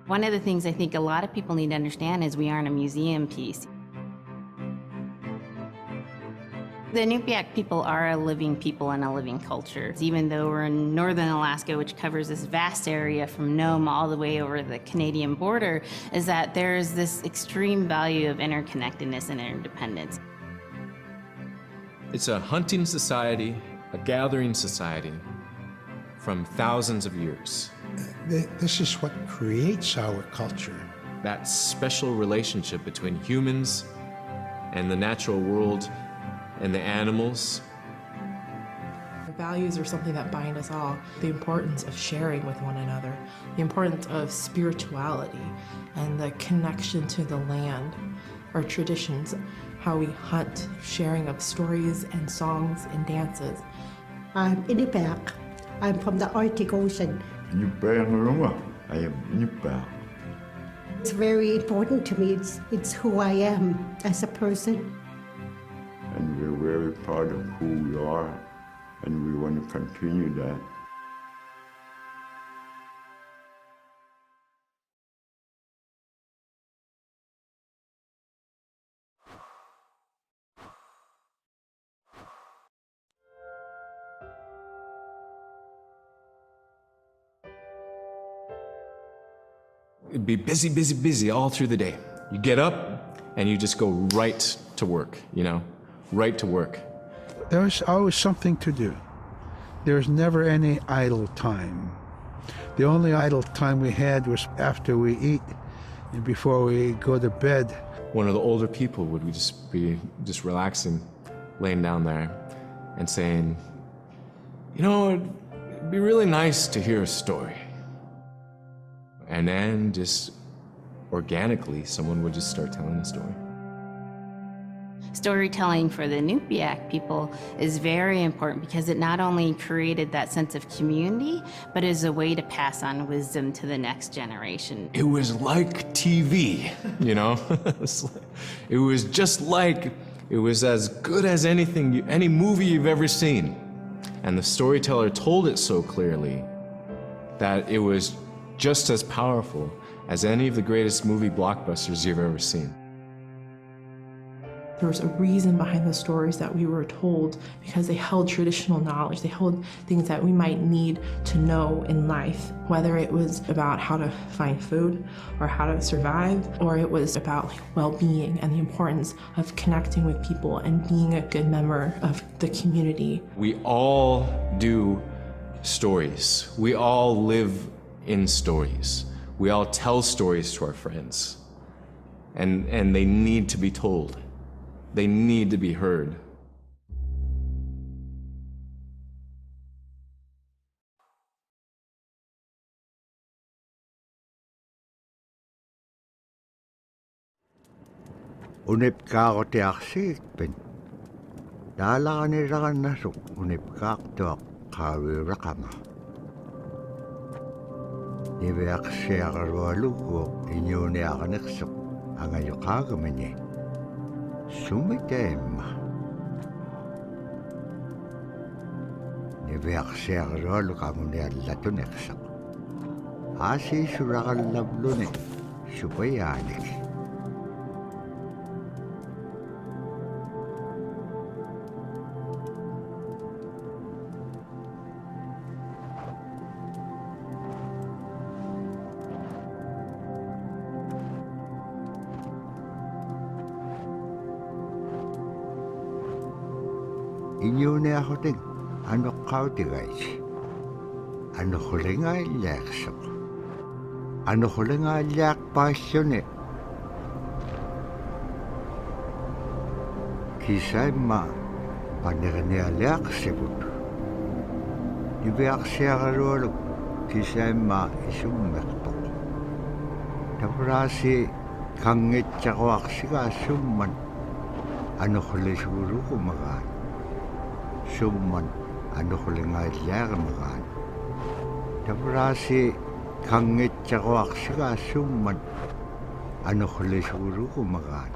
One of the things I think a lot of people need to understand is we aren't a museum piece. The Iñupiaq people are a living people and a living culture. Even though we're in northern Alaska, which covers this vast area from Nome all the way over the Canadian border, is that there's this extreme value of interconnectedness and interdependence. It's a hunting society, a gathering society from thousands of years. This is what creates our culture. That special relationship between humans and the natural world and the animals. The values are something that bind us all. The importance of sharing with one another, the importance of spirituality, and the connection to the land, our traditions, how we hunt, sharing of stories and songs and dances. I'm Iñupiaq. I'm from the Arctic Ocean. Iñupiaq, I am Iñupiaq. It's very important to me. It's who I am as a person. And we're very proud of who we are, and we want to continue that. It'd be busy, busy, busy all through the day. You get up and you just go right to work, you know, right to work. There was always something to do. There was never any idle time. The only idle time we had was after we eat and before we go to bed. One of the older people would just be relaxing, laying down there and saying, you know, it'd be really nice to hear a story. And then just organically, someone would just start telling a story. Storytelling for the Iñupiaq people is very important because it not only created that sense of community, but is a way to pass on wisdom to the next generation. It was like TV, you know? It was just like, it was as good as anything, any movie you've ever seen. And the storyteller told it so clearly that it was just as powerful as any of the greatest movie blockbusters you've ever seen. There was a reason behind the stories that we were told because they held traditional knowledge. They held things that we might need to know in life, whether it was about how to find food or how to survive, or it was about well-being and the importance of connecting with people and being a good member of the community. We all do stories. We all live in stories. We all tell stories to our friends. And they need to be told. They need to be heard. Iñupiaq teaqsiikpin. Taalaaniraannasuk Iñupiaq tuaq qaawiuraqama. Niveaqsiaqarualugu Iñuniaqaniqsuq angayuqaagamani. Sumiteemma. Niveaqsiaqarualu qamuniallatuneqsuq. Aasiisuraqallavluni supayaanik. Iñuniaqotin anuqqautigaiti. Anuqulingaallaaqsuq. Anuqulingaallaaqpaassuni. Kisaimma panerniallaaqsivut. Niveaqsiaqarualuk kisaimma isummeqtoq. Tavraasi kangitsaquaqsigaasumman anuqlisuguruqumagaan. Summan anuqulingaallaaqamagaan. Tavraasi kangitsaquaqsigaasumman anuqlisuguruqumagaan.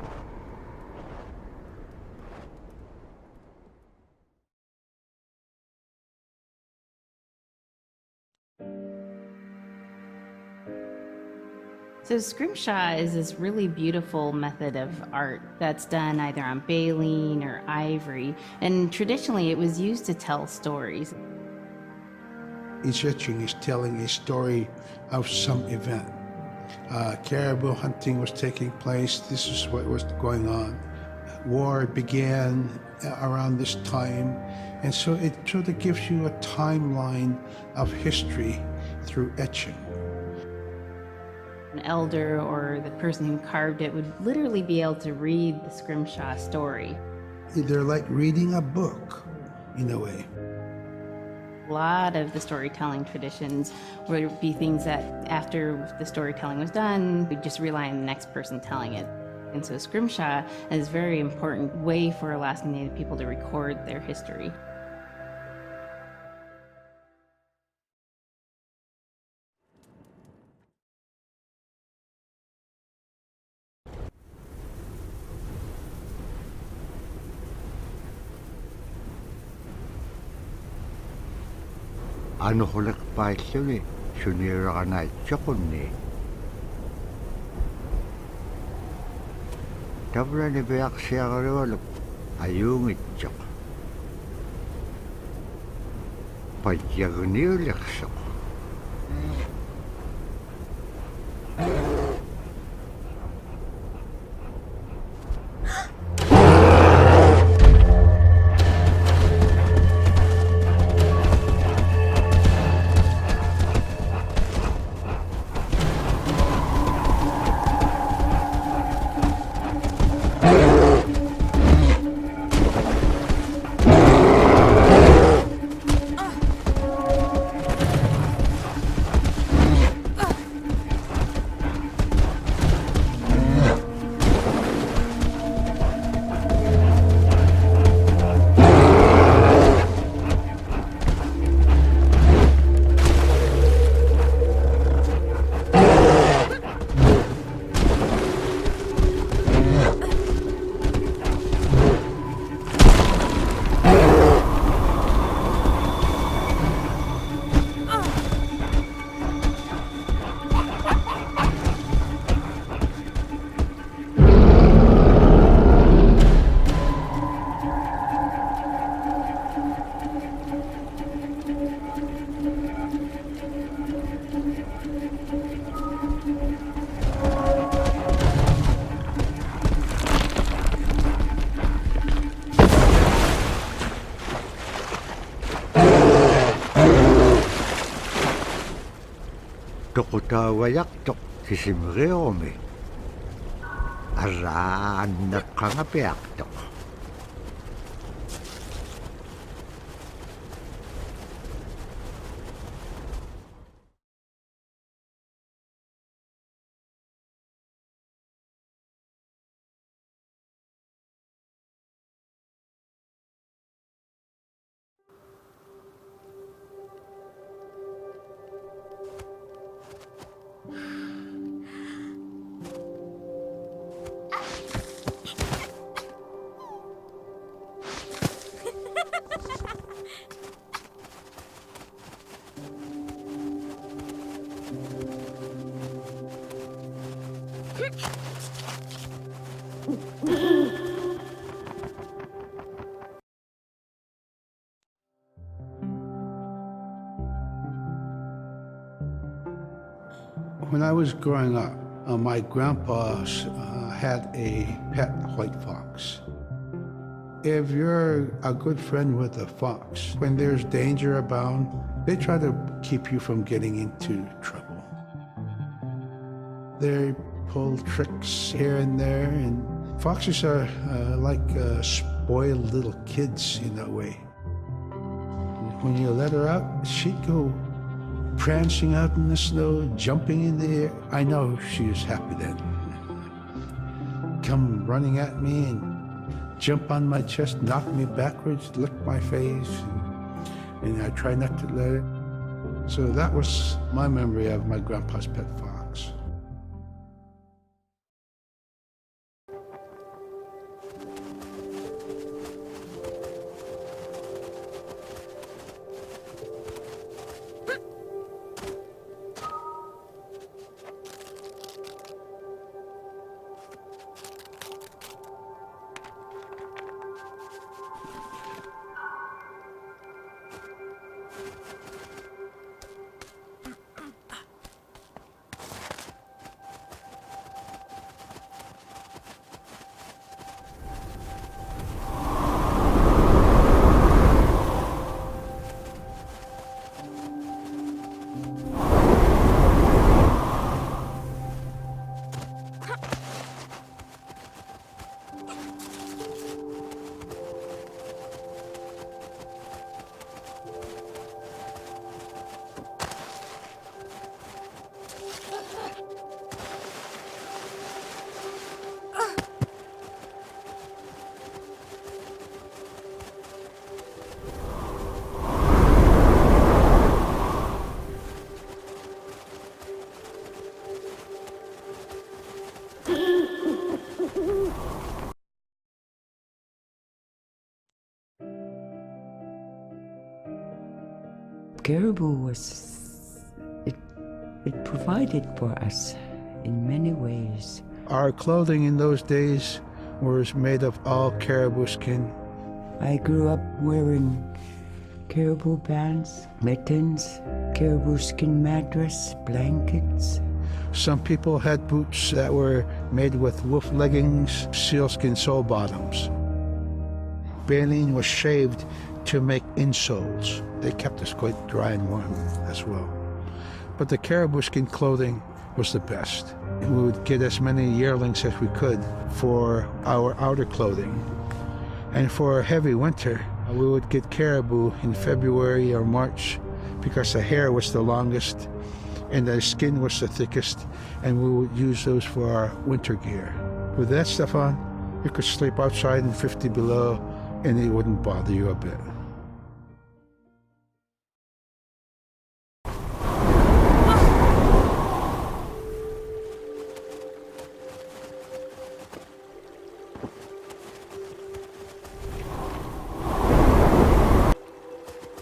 So scrimshaw is this really beautiful method of art that's done either on baleen or ivory, and traditionally it was used to tell stories. Each etching is telling a story of some event. Caribou hunting was taking place. This is what was going on. War began around this time, and so it sort of gives you a timeline of history through etching. An elder or the person who carved it would literally be able to read the scrimshaw story. They're like reading a book, in a way. A lot of the storytelling traditions would be things that after the storytelling was done, we'd just rely on the next person telling it. And so scrimshaw is a very important way for Alaskan Native people to record their history. Anuhulik paillugi suniuraqanaitsoqunni tavrani beaqsiaqarualuk ayuungitsoq payyagniuliqsoq toqutaawayaqtoq kisimeriorumi arraannaqqangapiaqtoq When I was growing up, my grandpa had a pet white fox. If you're a good friend with a fox, when there's danger abound, they try to keep you from getting into trouble. They pull tricks here and there, and foxes are like spoiled little kids in a way. When you let her out, she'd go prancing out in the snow, jumping in the air. I know she was happy then. Come running at me and jump on my chest, knock me backwards, lick my face, and I try not to let it. So that was my memory of my grandpa's pet fox. caribou was, it provided for us in many ways. Our clothing in those days was made of all caribou skin. I grew up wearing caribou pants, mittens, caribou skin mattress, blankets. Some people had boots that were made with wolf leggings, sealskin sole bottoms. Baleen was shaved to make insoles. They kept us quite dry and warm as well. But the caribou skin clothing was the best. We would get as many yearlings as we could for our outer clothing. And for a heavy winter, we would get caribou in February or March because the hair was the longest and the skin was the thickest, and we would use those for our winter gear. With that stuff on, you could sleep outside in 50 below and it wouldn't bother you a bit.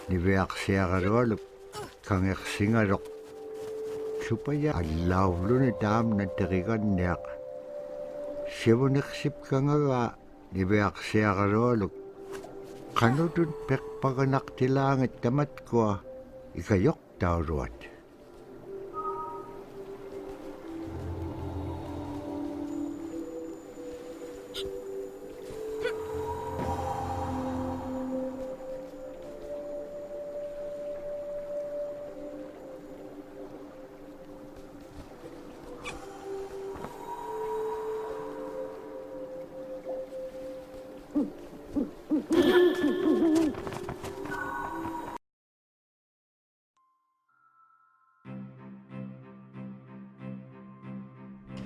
Niveaksiagaluk kangersingalok supaya allawluni taam nateriganniaq sivuniqsip kangaga niveaksiagaluk qanutun peqpaganaqtilaangit tamatkua ikayoqtauruat.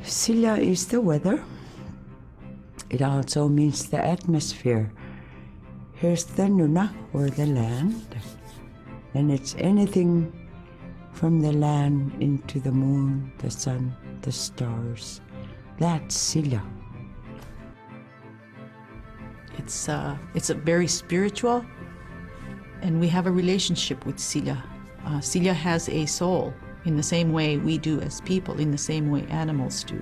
Silla is the weather. It also means the atmosphere. Here's the Nuna, or the land. And it's anything from the land into the moon, the sun, the stars. That's Silla. It's a very spiritual, and we have a relationship with Silla. Silla has a soul in the same way we do as people, in the same way animals do.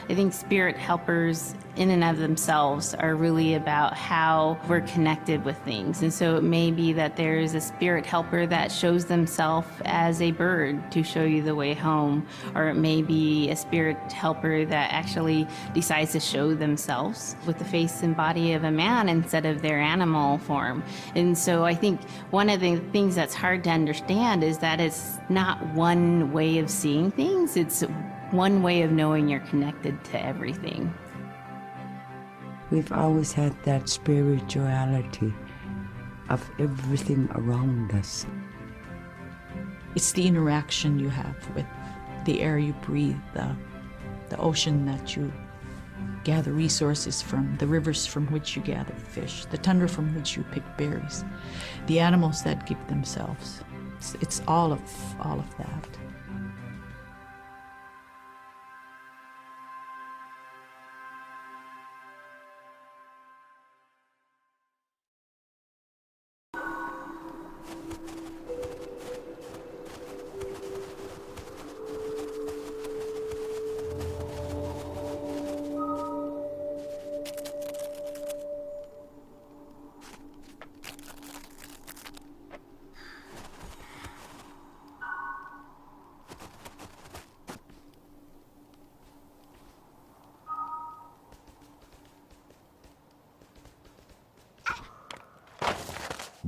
I think spirit helpers in and of themselves are really about how we're connected with things. And so it may be that there is a spirit helper that shows themselves as a bird to show you the way home, or it may be a spirit helper that actually decides to show themselves with the face and body of a man instead of their animal form. And so I think one of the things that's hard to understand is that it's not one way of seeing things, it's one way of knowing you're connected to everything. We've always had that spirituality of everything around us. It's the interaction you have with the air you breathe, the ocean that you gather resources from, the rivers from which you gather fish, the tundra from which you pick berries, the animals that give themselves. It's all of that.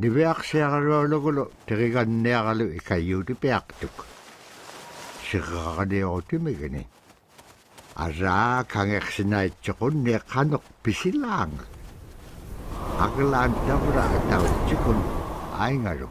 Niveaksiagalulugu teriganniagalu ikayuutipiaqtuk. Siqaqaniutimigini. Ara kangersinaittsuqunni qanuq pisilaanga. Aglaan tavra atautsukun aingaluk.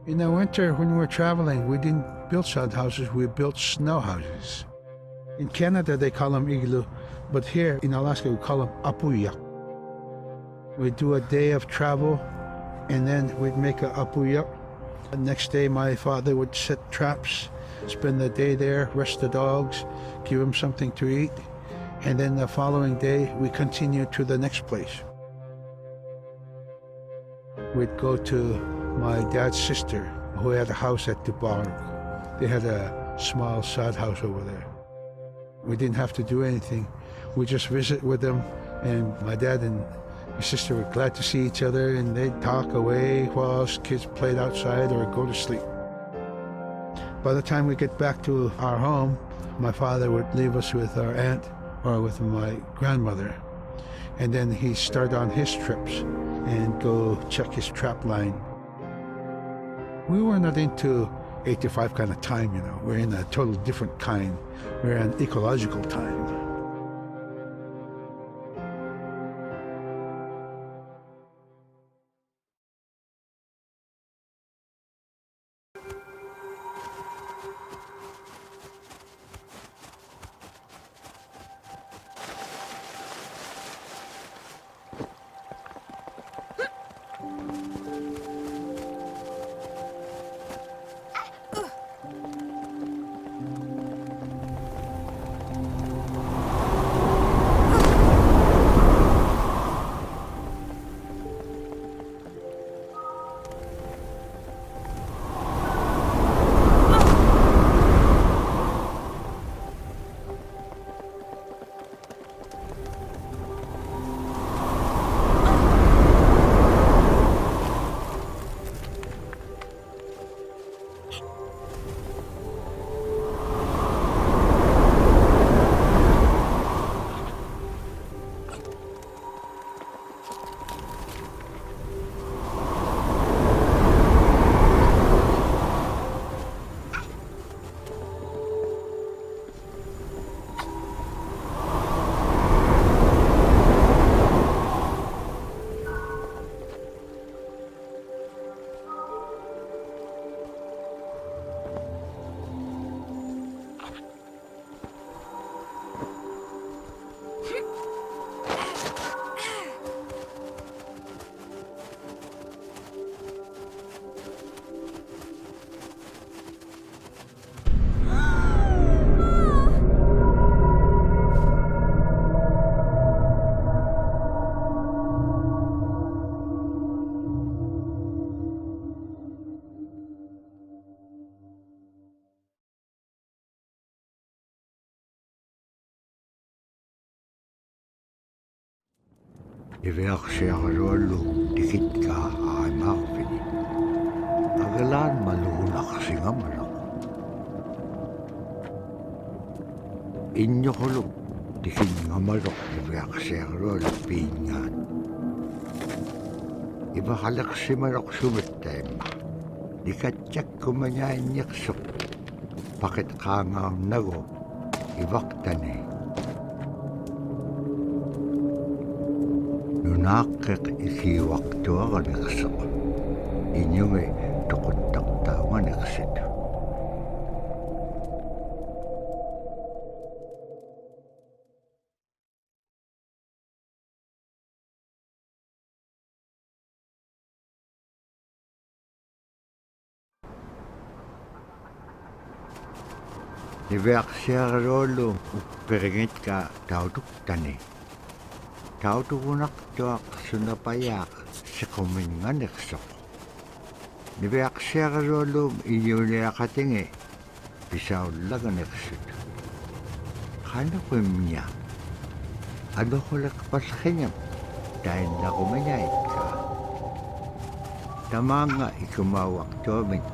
In the winter, when we were traveling, we didn't build sod houses, we built snow houses. In Canada, they call them igloo, but here in Alaska, we call them a.k.a. We'd do a day of travel, and then we'd make a a.k.a. The next day, my father would set traps, spend the day there, rest the dogs, give them something to eat, and then the following day, we continued to the next place. We'd go to my dad's sister, who had a house at Dubai. They had a small sod house over there. We didn't have to do anything. We just visit with them, and my dad and my sister were glad to see each other, and they'd talk away while us kids played outside or go to sleep. By the time we get back to our home, my father would leave us with our aunt or with my grandmother, and then he'd start on his trips and go check his trap line. We were not into 8 to 5 kind of time, you know. We're in a total different kind. We're in ecological time. Iverksiarluallu tikitkaa aimarvini. Agalaan maluunaqsingamalo. Injoqulu tikingamaloq iverksiarluallu piingaan. Ivahalaqsimaloq sumittaimma. Nikatjakkumanyainniqsuq. Pakit qaangaarnagu ivaqtani. Nunaaqqiq ikiuaqtuaganiqsuq. Iñungi tuquttaqtauganiqsitu. Niverksiarluallu upperingitqa tautuktani. Tautugunaqtuaq sunapayaaq siquminganiqsoq. Niverksiarluallum iñuliaqatingi писауллаганерсут ханакуимня адохолакпалхиням таиннакуманяитка тамаанга икумауартуамит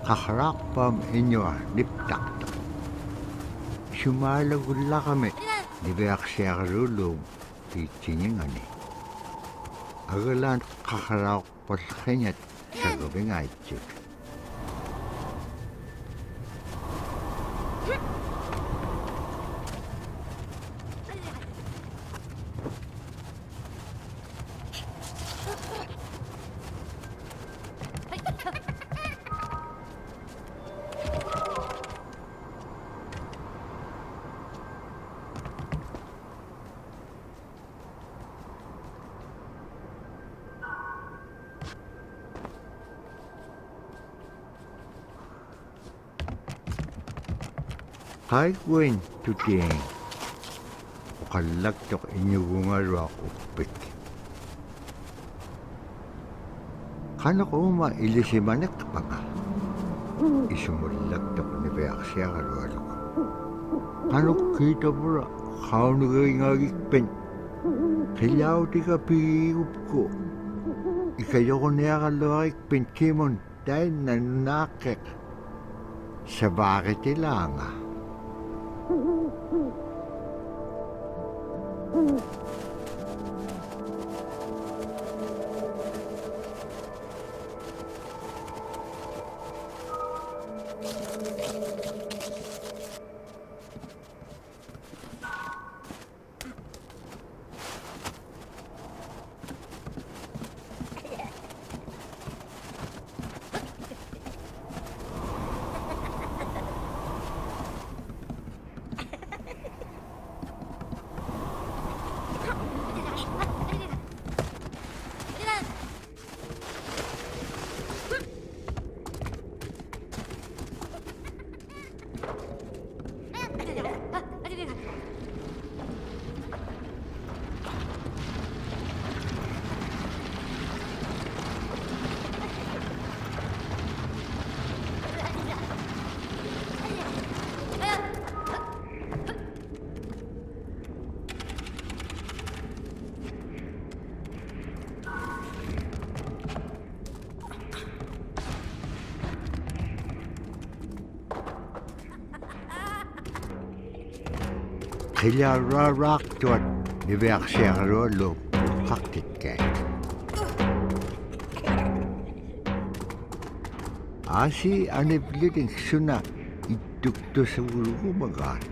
qaqraaqpaam iñua niptaqta sumaalagullarami niviarsiarluuluum piitsingingani agalaan qaqraaqpallqingat saguvingaitsut Qaikuin tutiing uqallaktoq iñugungaruaq uppik qaneq uma ilisimaneqpaqa isumullaktoq niviarsiagalualuq qanuq kiitapura qaunugingagikpen qillautika piigupku ikajoruniaqalluarikpen kimun tainnanunaaqeq sabaaritilaanga qillarraartuat niviarsiagalualluup qaqqikkaat aasi anipliting suna ittuktusugulugumagaat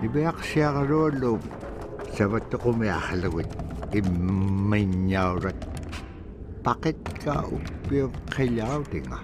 niviarsiagalualluup savattoqumiarlagut immiñaurat paqitkaa uppium qillautinga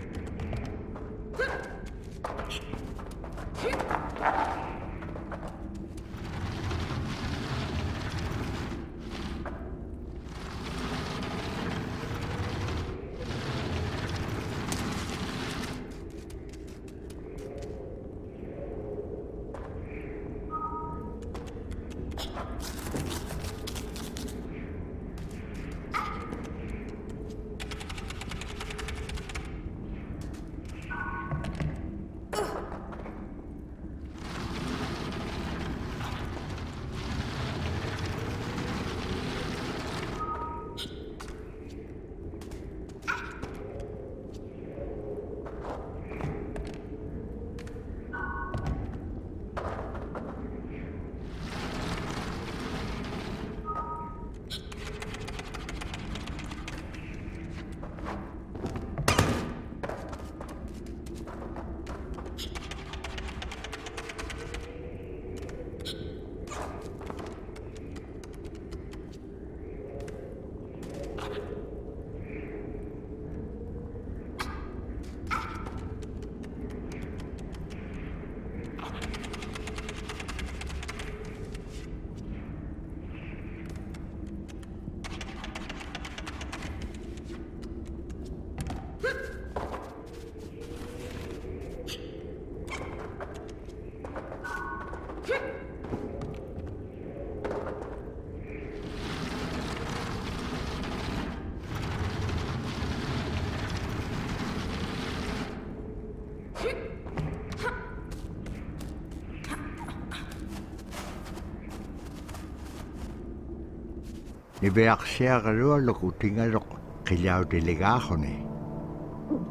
Nibeak siya karualo kutingarok kilaw delegahone.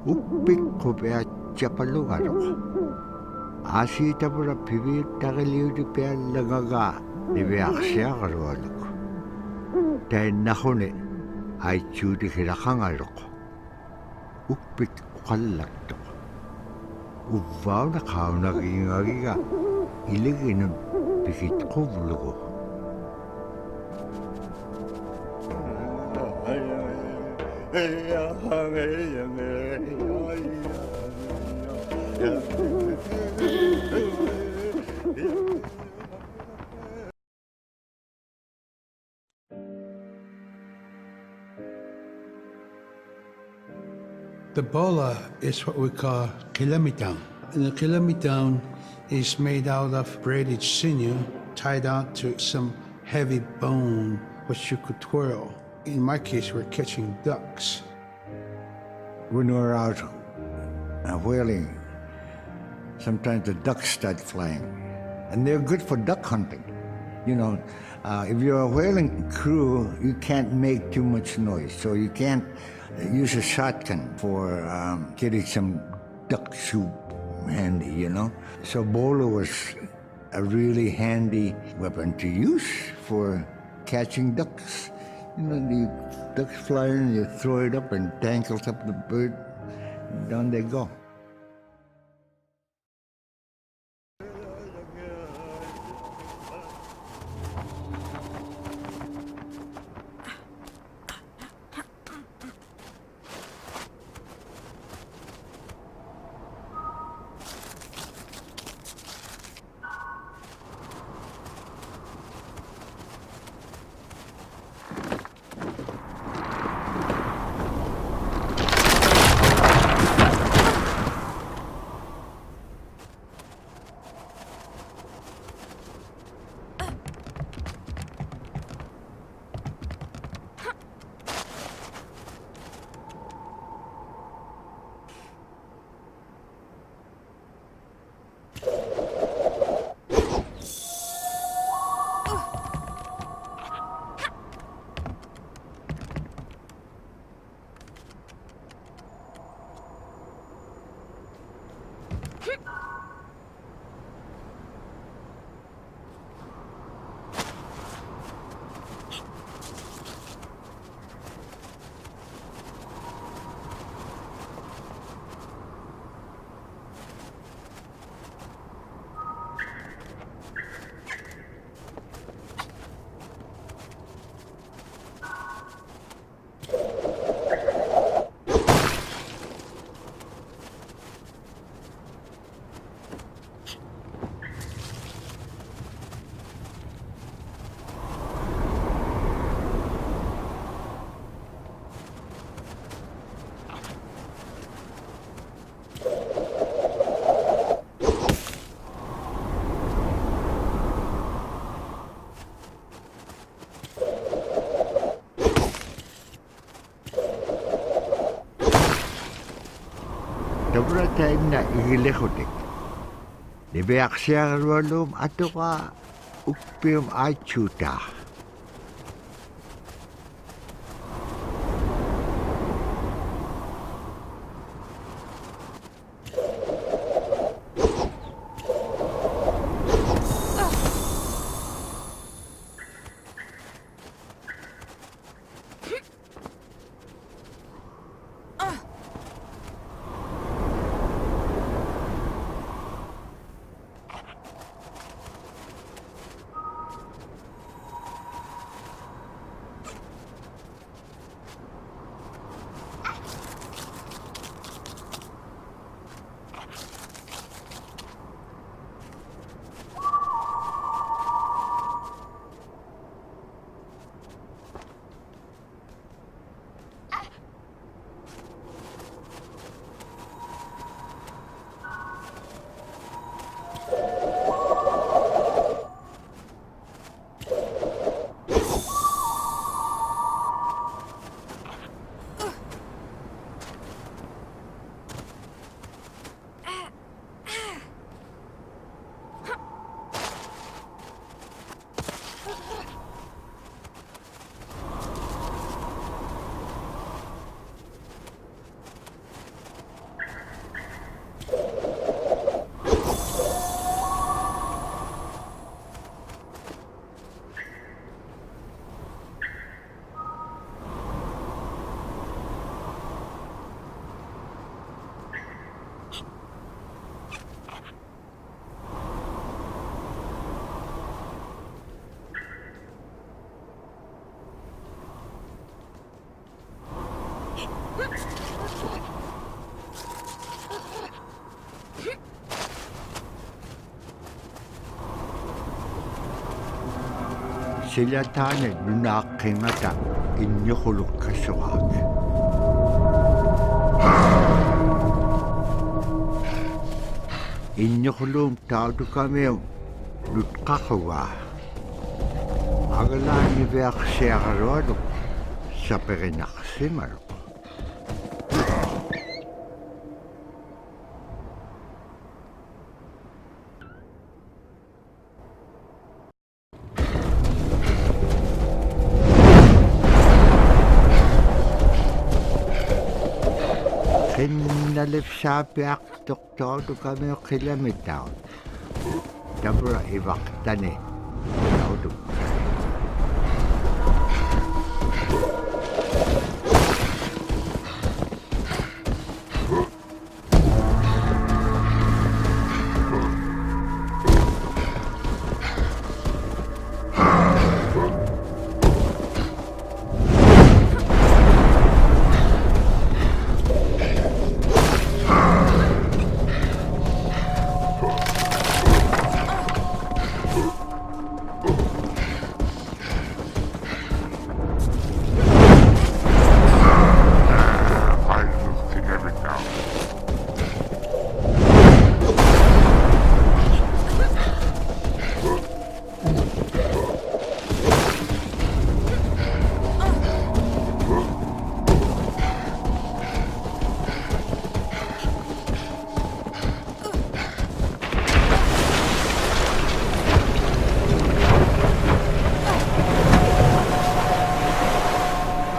Upik ko pea chapalugarok. Asi tapura pibit takaliw di pea langaga nibeak siya karualo. Dahil nahone ay chudi kirakangarok. Upik kalaktok. Uvaw na kao nagingagiga. Iligin ng pikit kublugo. The bola is what we call kilamitang. And the kilamitang is made out of braided sinew tied out to some heavy bone which you could twirl. In my case, we're catching ducks. When we're out whaling, sometimes the ducks start flying. And they're good for duck hunting. You know, if you're a whaling crew, you can't make too much noise. So you can't use a shotgun for getting some duck soup handy, you know. So bolo was a really handy weapon to use for catching ducks. You know, the ducks fly in, you throw it up and tangles up the bird, and down they go. Dobra time na igilehotik. Nibeak siya karualum ato ka upim achuta. Sila taane Nuna a.k.a. Iñupiaq. Iñupiaq taudu kameo lutqaqawa. Agalaani veaqsiaqaruadu saperinaqsimalu. Kinnalipsaapiaq tuqtaudu kameo qilamittaun. Tabra ivaqtani taudu.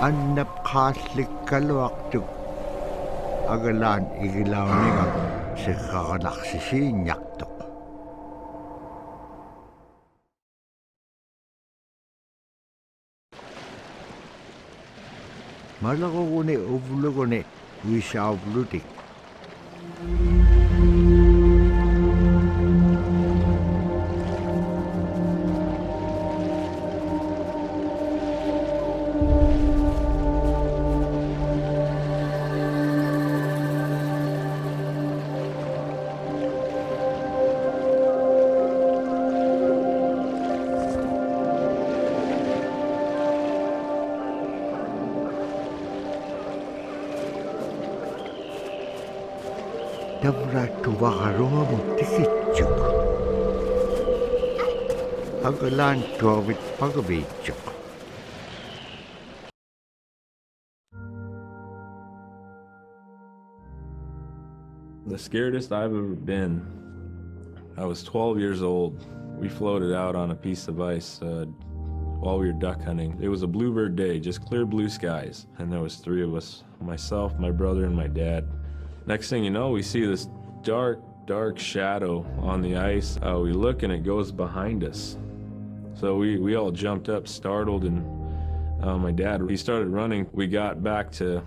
Annap khaaslikkaluaqtuk agalaan igilauniga siqqaqanaqsisiinñaqtuq. Malaquguni uvluguni wisaavlutik. Tabra tuvaqaruamu tikitchuk. Agalaan tuavit pagaviitchuk. The scaredest I've ever been, I was 12 years old. We floated out on a piece of ice while we were duck hunting. It was a bluebird day, just clear blue skies. And there was 3 of us, myself, my brother, and my dad. Next thing you know, we see this dark shadow on the ice. We look and it goes behind us. So we all jumped up, startled, and my dad, he started running. We got back to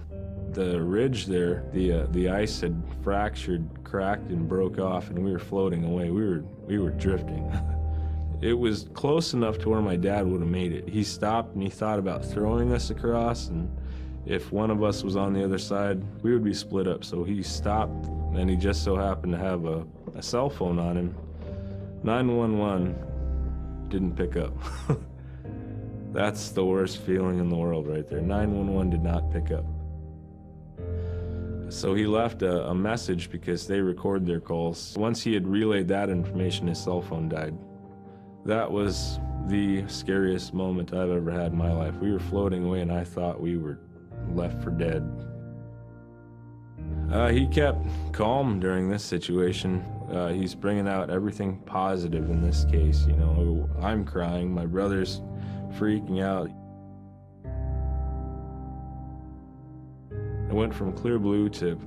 the ridge there. The ice had fractured, cracked, and broke off, and we were floating away. We were drifting. It was close enough to where my dad would have made it. He stopped and he thought about throwing us across, and if one of us was on the other side, we would be split up. So he stopped, and he just so happened to have a cell phone on him. 911 didn't pick up. That's the worst feeling in the world right there. 911 did not pick up. So he left a message because they record their calls. Once he had relayed that information, his cell phone died. That was the scariest moment I've ever had in my life. We were floating away and I thought we were left for dead. He kept calm during this situation. He's bringing out everything positive in this case. You know, I'm crying, my brother's freaking out. It went from clear blue to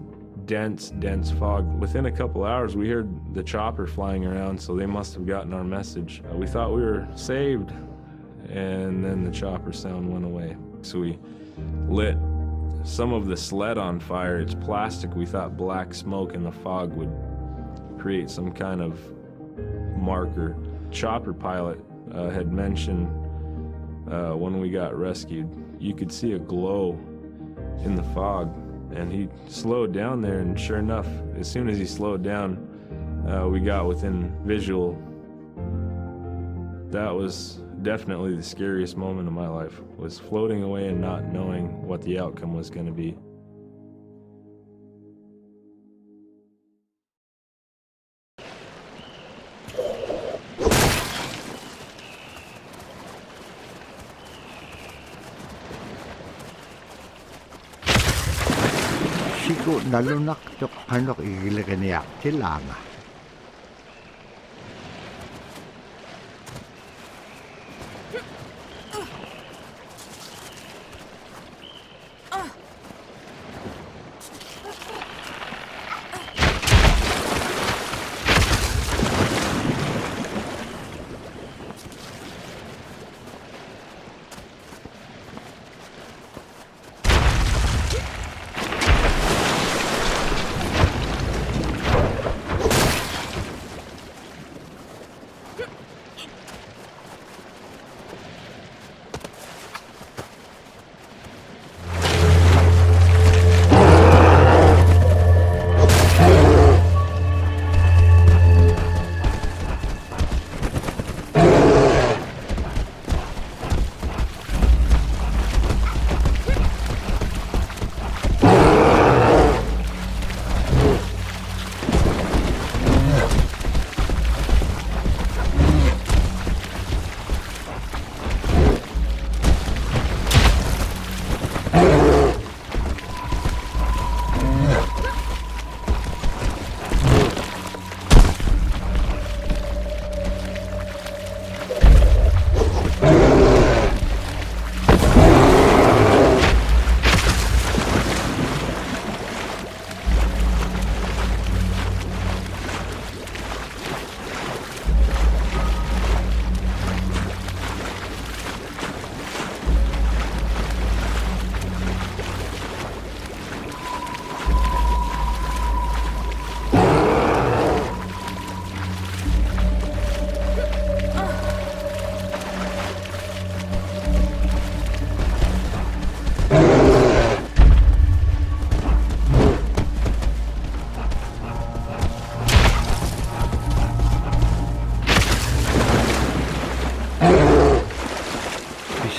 dense fog. Within a couple hours, we heard the chopper flying around, so they must have gotten our message. We thought we were saved, and then the chopper sound went away. So we lit some of the sled on fire. It's plastic. We thought black smoke in the fog would create some kind of marker. Chopper pilot had mentioned when we got rescued, you could see a glow in the fog. And he slowed down there, and sure enough, as soon as he slowed down, we got within visual. That was definitely the scariest moment of my life, was floating away and not knowing what the outcome was going to be. Siku nalunak tok hanok igilakaniak tilanga.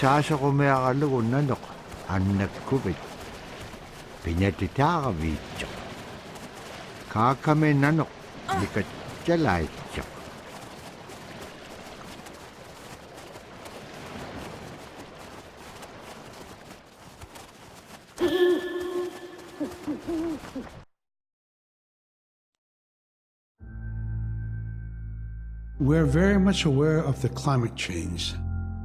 Sasa ko may akalugon nanok, anak kubit. Pinatitaka video. Kakame nanok, likat jalay chok. We're very much aware of the climate change.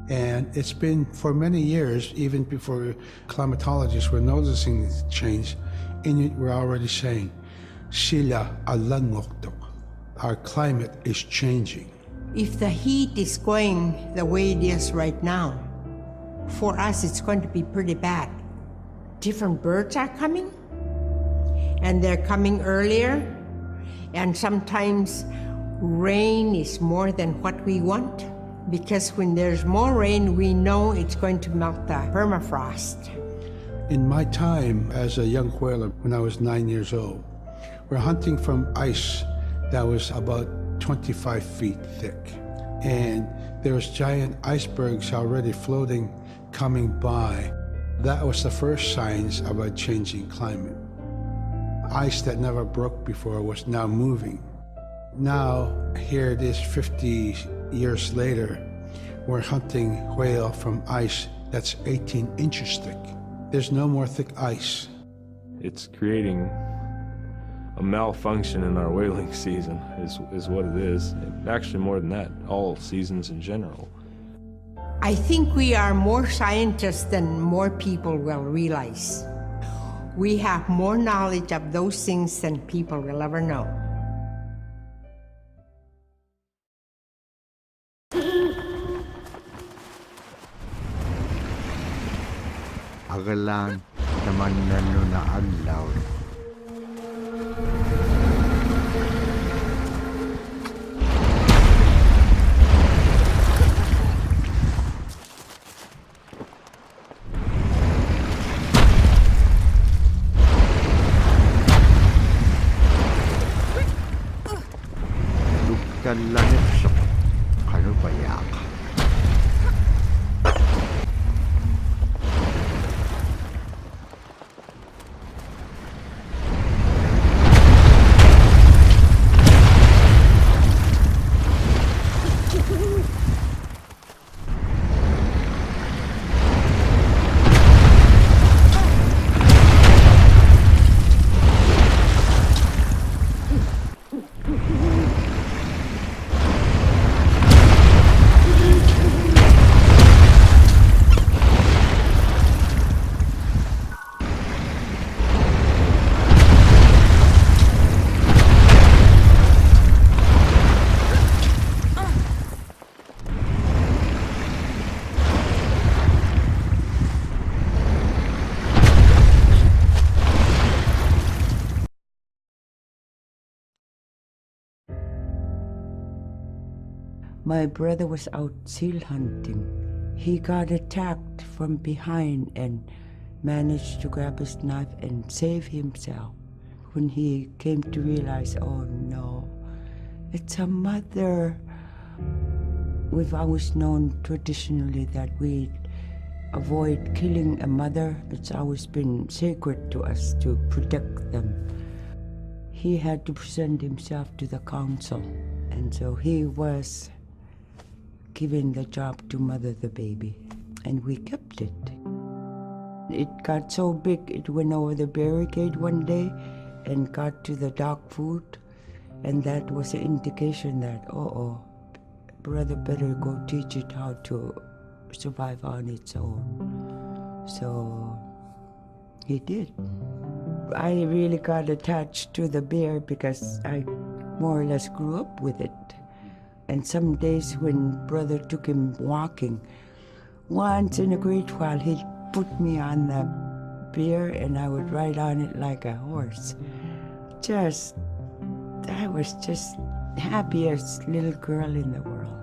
And it's been for many years, even before climatologists were noticing the change, Inuit were already saying, Sila alangoktok. Our climate is changing. If the heat is going the way it is right now, for us it's going to be pretty bad. Different birds are coming, and they're coming earlier, and sometimes rain is more than what we want. Because when there's more rain, we know it's going to melt the permafrost. In my time as a young whaler, when I was 9 years old, we're hunting from ice that was about 25 feet thick. And there was giant icebergs already floating, coming by. That was the first signs of a changing climate. Ice that never broke before was now moving. Now, here it is 50 years later, we're hunting whale from ice that's 18 inches thick. There's no more thick ice. It's creating a malfunction in our whaling season is what it is. Actually, more than that, all seasons in general. I think we are more scientists than more people will realize. We have more knowledge of those things than people will ever know. Agalan naman na Nuna adlaw. kallanipsok Iñupiaq. My brother was out seal hunting. He got attacked from behind and managed to grab his knife and save himself. When he came to realize, oh no, it's a mother. We've always known traditionally that we avoid killing a mother. It's always been sacred to us to protect them. He had to present himself to the council, and so he was given the job to mother the baby, and we kept it. It got so big, it went over the barricade one day and got to the dog food, and that was an indication that, oh, brother better go teach it how to survive on its own. So he did. I really got attached to the bear because I more or less grew up with it. And some days when brother took him walking, once in a great while he'd put me on the bear and I would ride on it like a horse. I was just happiest little girl in the world.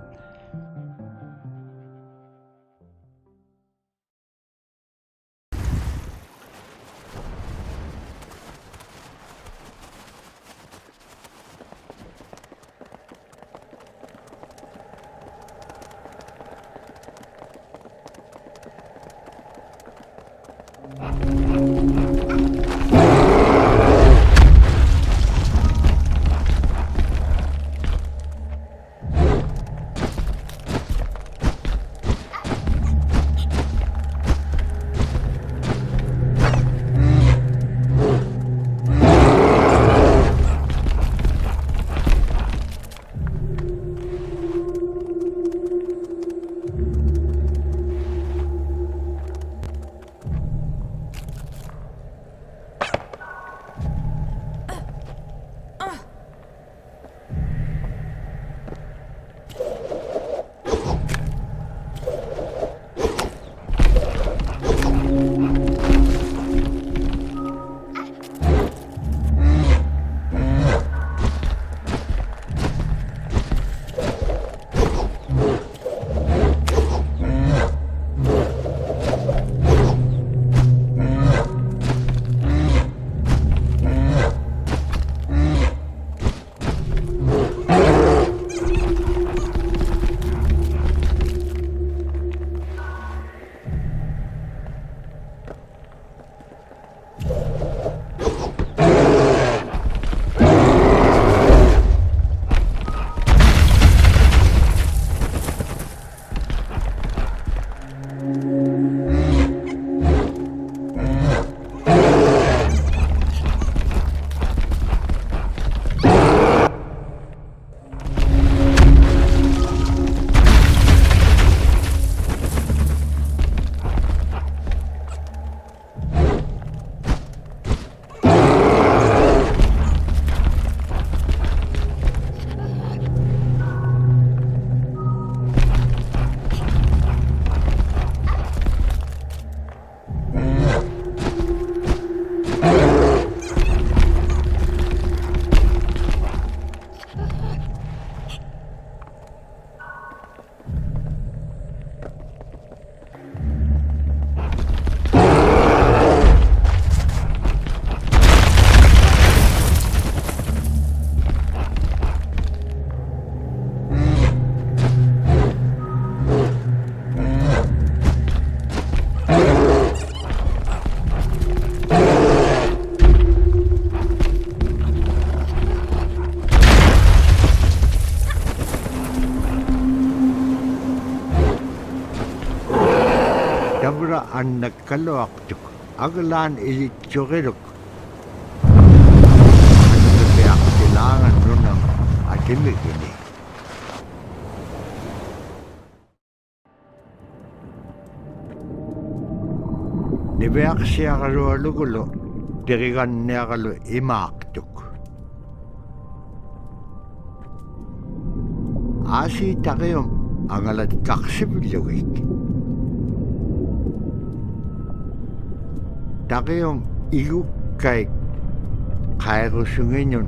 annakkaluaqtuk agalaan isitsuqiluk annapiaqtilaangan nunam atimikini niviaqsiaqalualugulu tiriganniaqalu imaaqtuk aasi taqium angalatqarsivullugik taqium igukkaik qairusunginun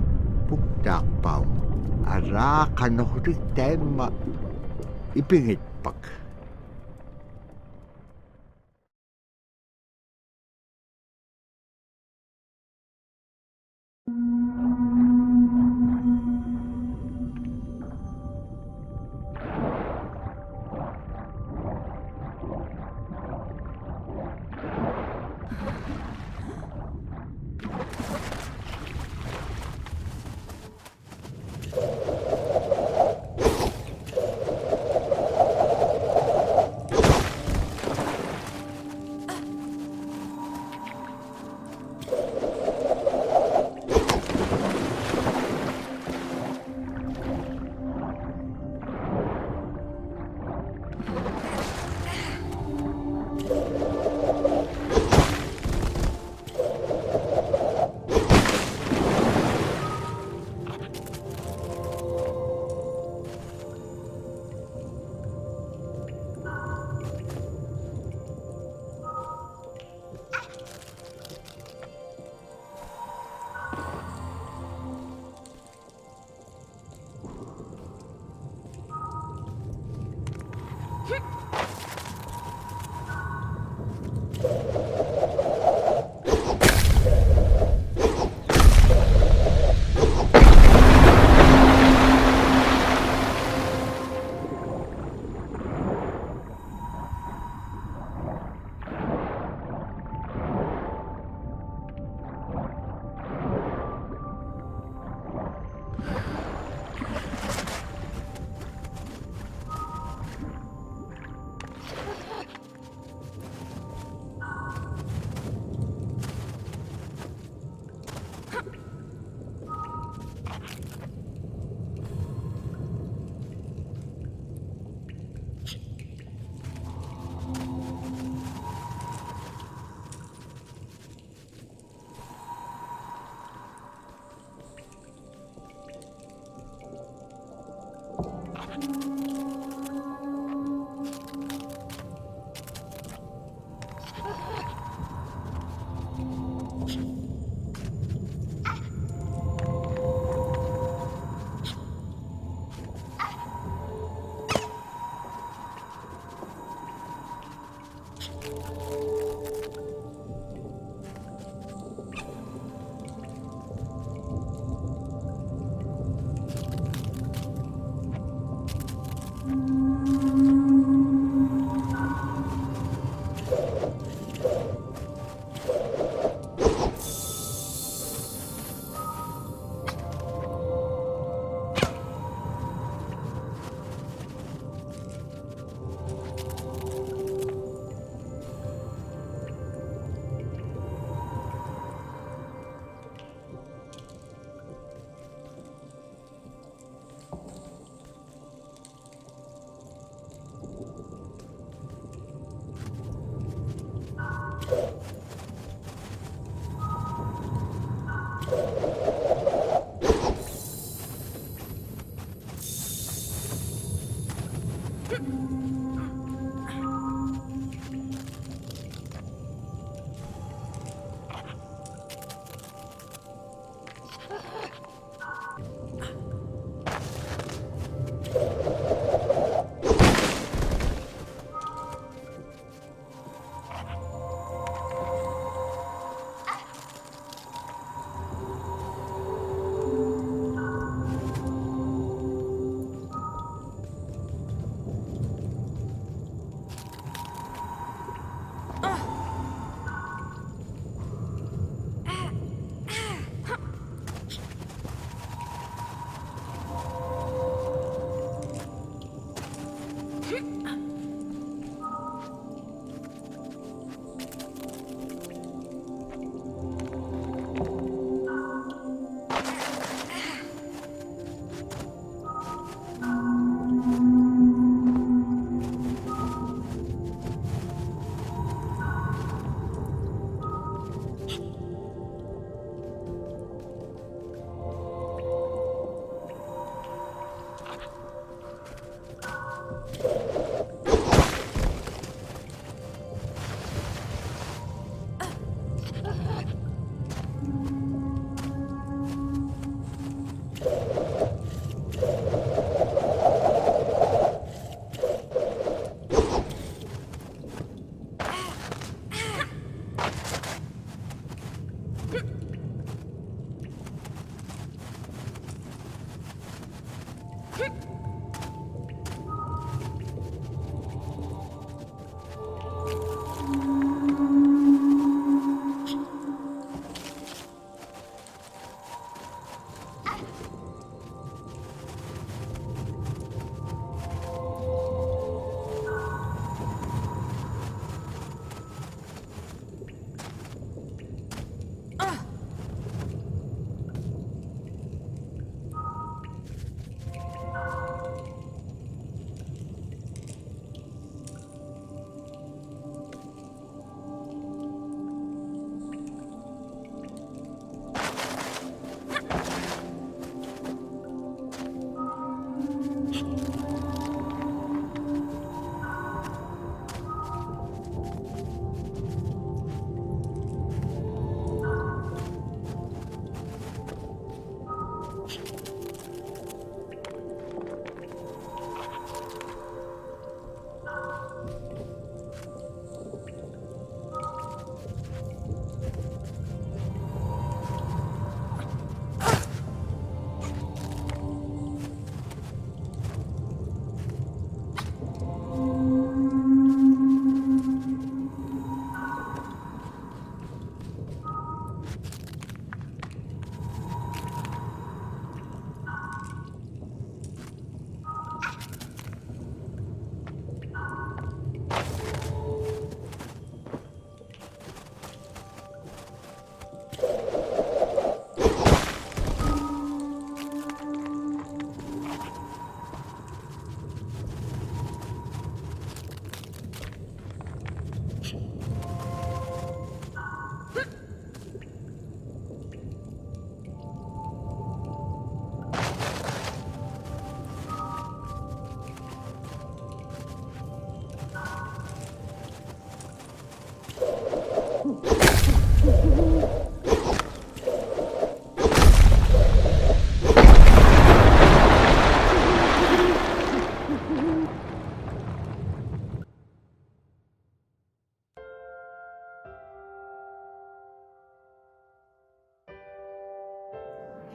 puktaaqpaum araaqanorlik taimma ipingitpak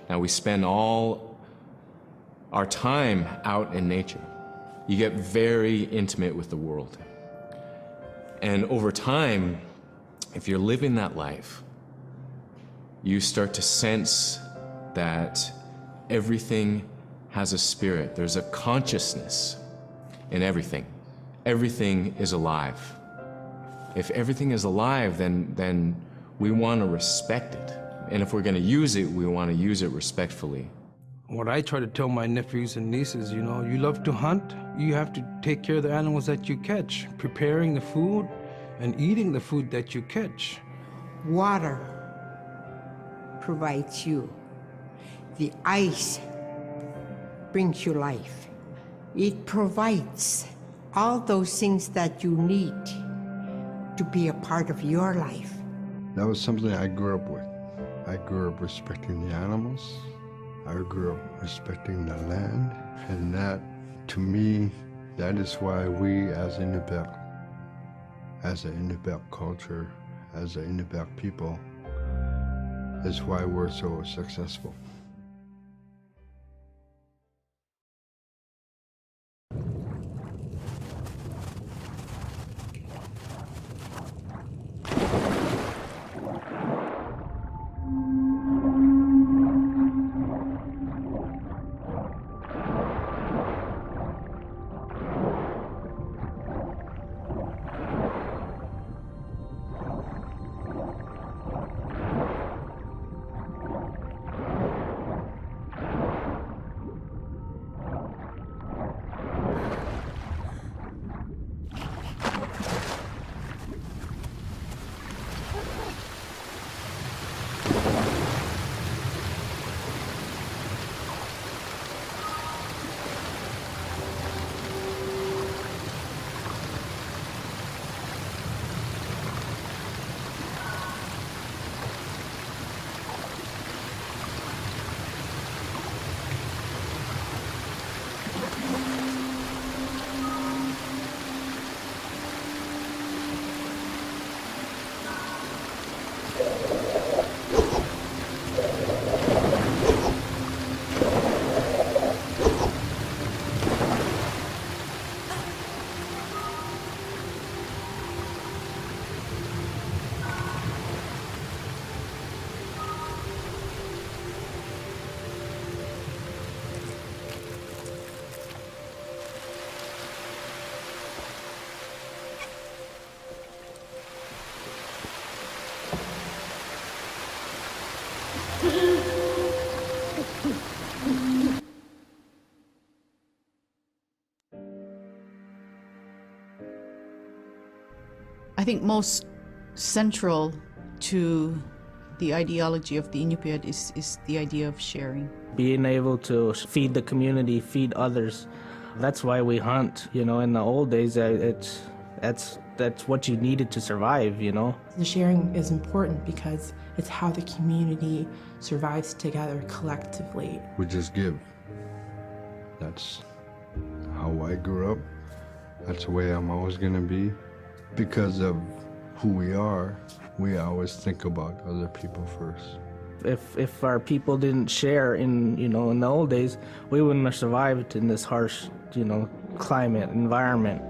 Now we spend all our time out in nature. You get very intimate with the world. And over time, if you're living that life, you start to sense that everything has a spirit. There's a consciousness in everything. Everything is alive. If everything is alive, then we want to respect it. And if we're going to use it, we want to use it respectfully. What I try to tell my nephews and nieces, you know, you love to hunt, you have to take care of the animals that you catch, preparing the food and eating the food that you catch. Water provides you. The ice brings you life. It provides all those things that you need to be a part of your life. That was something I grew up with. I grew up respecting the animals. I grew up respecting the land. And that, to me, that is why we as Iñupiaq, as an Iñupiaq culture, as an Iñupiaq people, is why we're so successful. I think most central to the ideology of the Iñupiaq is the idea of sharing. Being able to feed the community, feed others. That's why we hunt. You know, in the old days, that's what you needed to survive, you know. The sharing is important because it's how the community survives together collectively. We just give. That's how I grew up. That's the way I'm always going to be. Because of who we are, we always think about other people first. If our people didn't share in the old days, we wouldn't have survived in this harsh, climate, environment.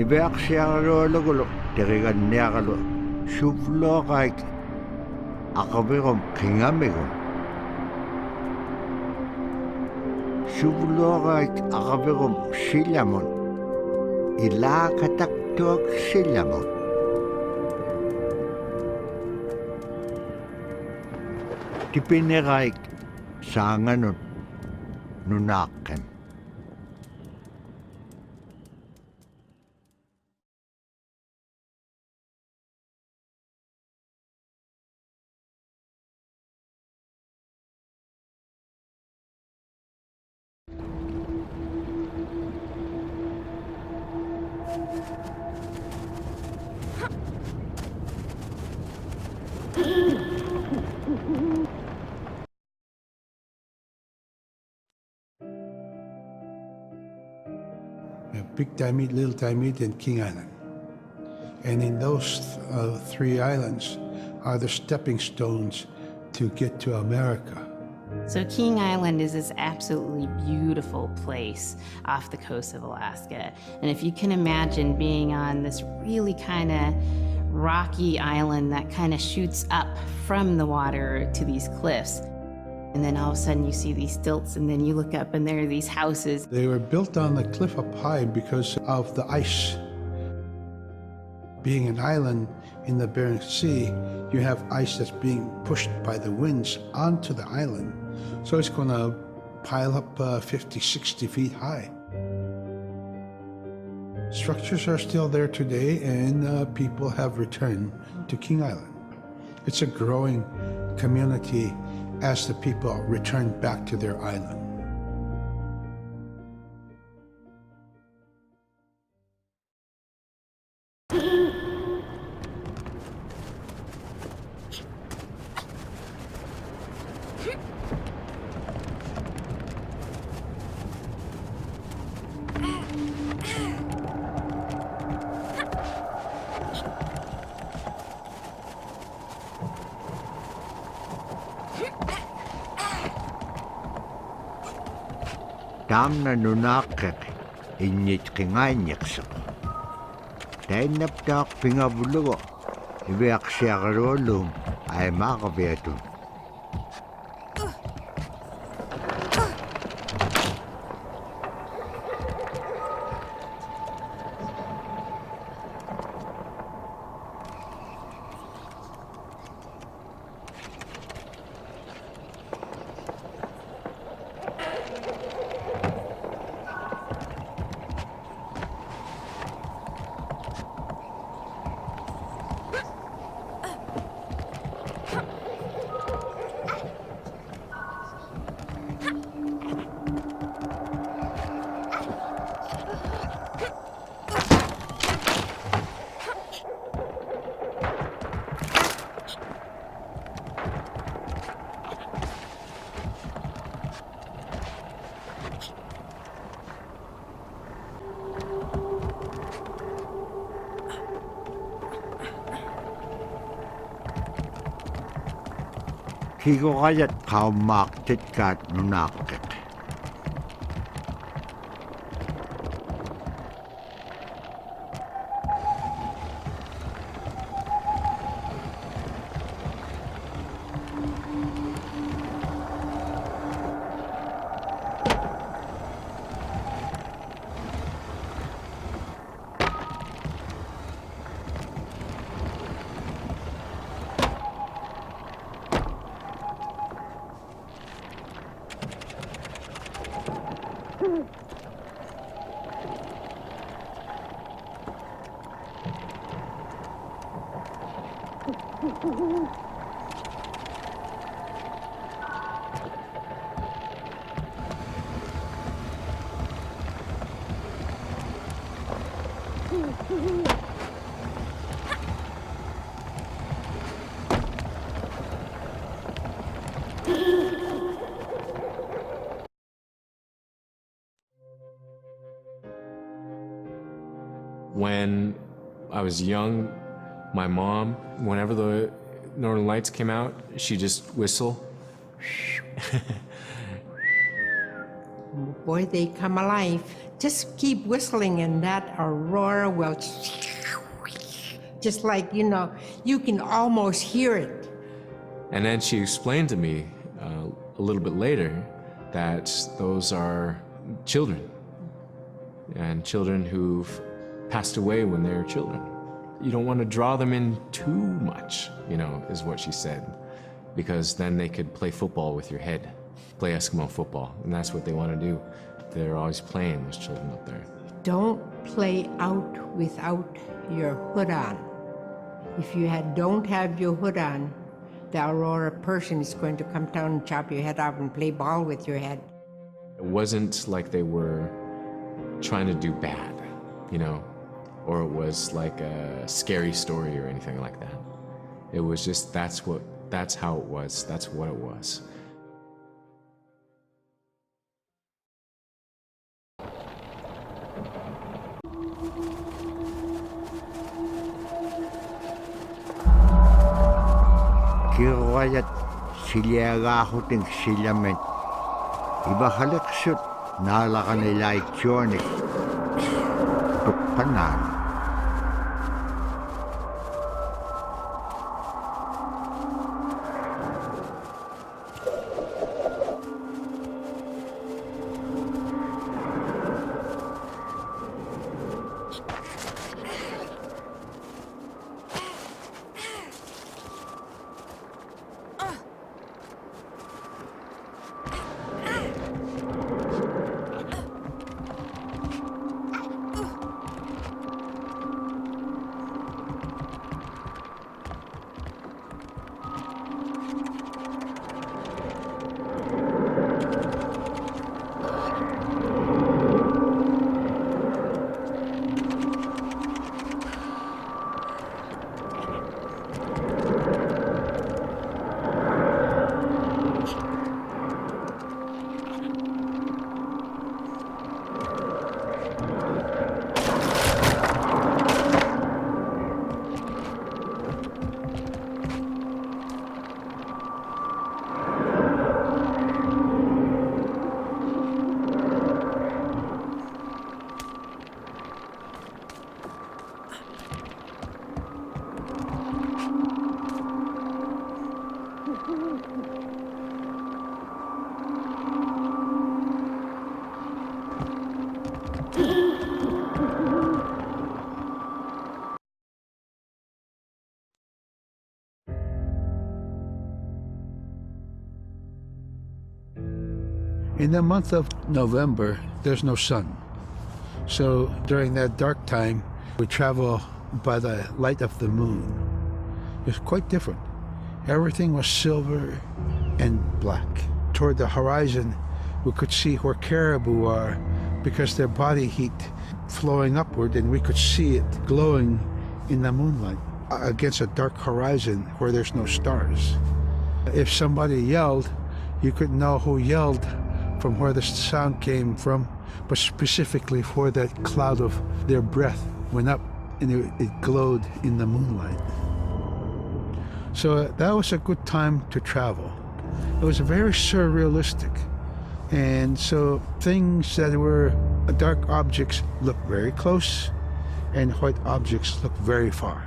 Nibeak siarologulo, terigan niagalo, shuflokaik, akabigom kingamigom. Shuflokaik, akabigom silamon, ilakataktuak silamon. Tipineraik, sanganun, nunaken. Big Diamond, Little Diamond, and King Island. And in those three islands are the stepping stones to get to America. So King Island is this absolutely beautiful place off the coast of Alaska. And if you can imagine being on this really kind of rocky island that kind of shoots up from the water to these cliffs, and then all of a sudden you see these stilts, and then you look up and there are these houses. They were built on the cliff up high because of the ice. Being an island in the Bering Sea, you have ice that's being pushed by the winds onto the island. So it's going to pile up 50, 60 feet high. Structures are still there today, and people have returned to King Island. It's a growing community as the people return back to their island. Tamna nunakek, Iñitkinga Inñitchuŋa. Tainaptak pingabulugo, ibiak siagarolum, ay makabiatun. Kigokayat kaumak titkat nunakek. When I was young, my mom, whenever the Northern Lights came out, she'd just whistle. Boy, they come alive. just keep whistling and that aurora will just like, you know, you can almost hear it. And then she explained to me a little bit later that those are children, and children who've passed away when they were children. You don't want to draw them in too much, you know, is what she said, because then they could play football with your head, play Eskimo football, and that's what they want to do. They're always playing, those children up there. Don't play out without your hood on. If you don't have your hood on, the aurora person is going to come down and chop your head off and play ball with your head. It wasn't like they were trying to do bad, you know, or it was like a scary story or anything like that. It was just, that's how it was, that's what it was. Kirwayat silyagahuting silyamen. Iba haliksut nalaka nila ikyonik. Tukpanan. In the month of November, there's no sun. So during that dark time, we travel by the light of the moon. It's quite different. Everything was silver and black. Toward the horizon, we could see where caribou are because their body heat flowing upward, and we could see it glowing in the moonlight against a dark horizon where there's no stars. If somebody yelled, you could know who yelled from where the sound came from, but specifically where that cloud of their breath went up and it glowed in the moonlight. So that was a good time to travel. It was very surrealistic. And so things that were dark objects looked very close, and white objects looked very far.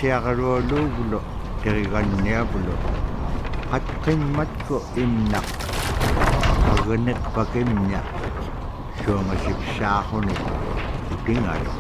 siakarualuugulo teriganniapulo qatqimmatku imnaq aganet pakimnya suangasipsaaquni utingalu.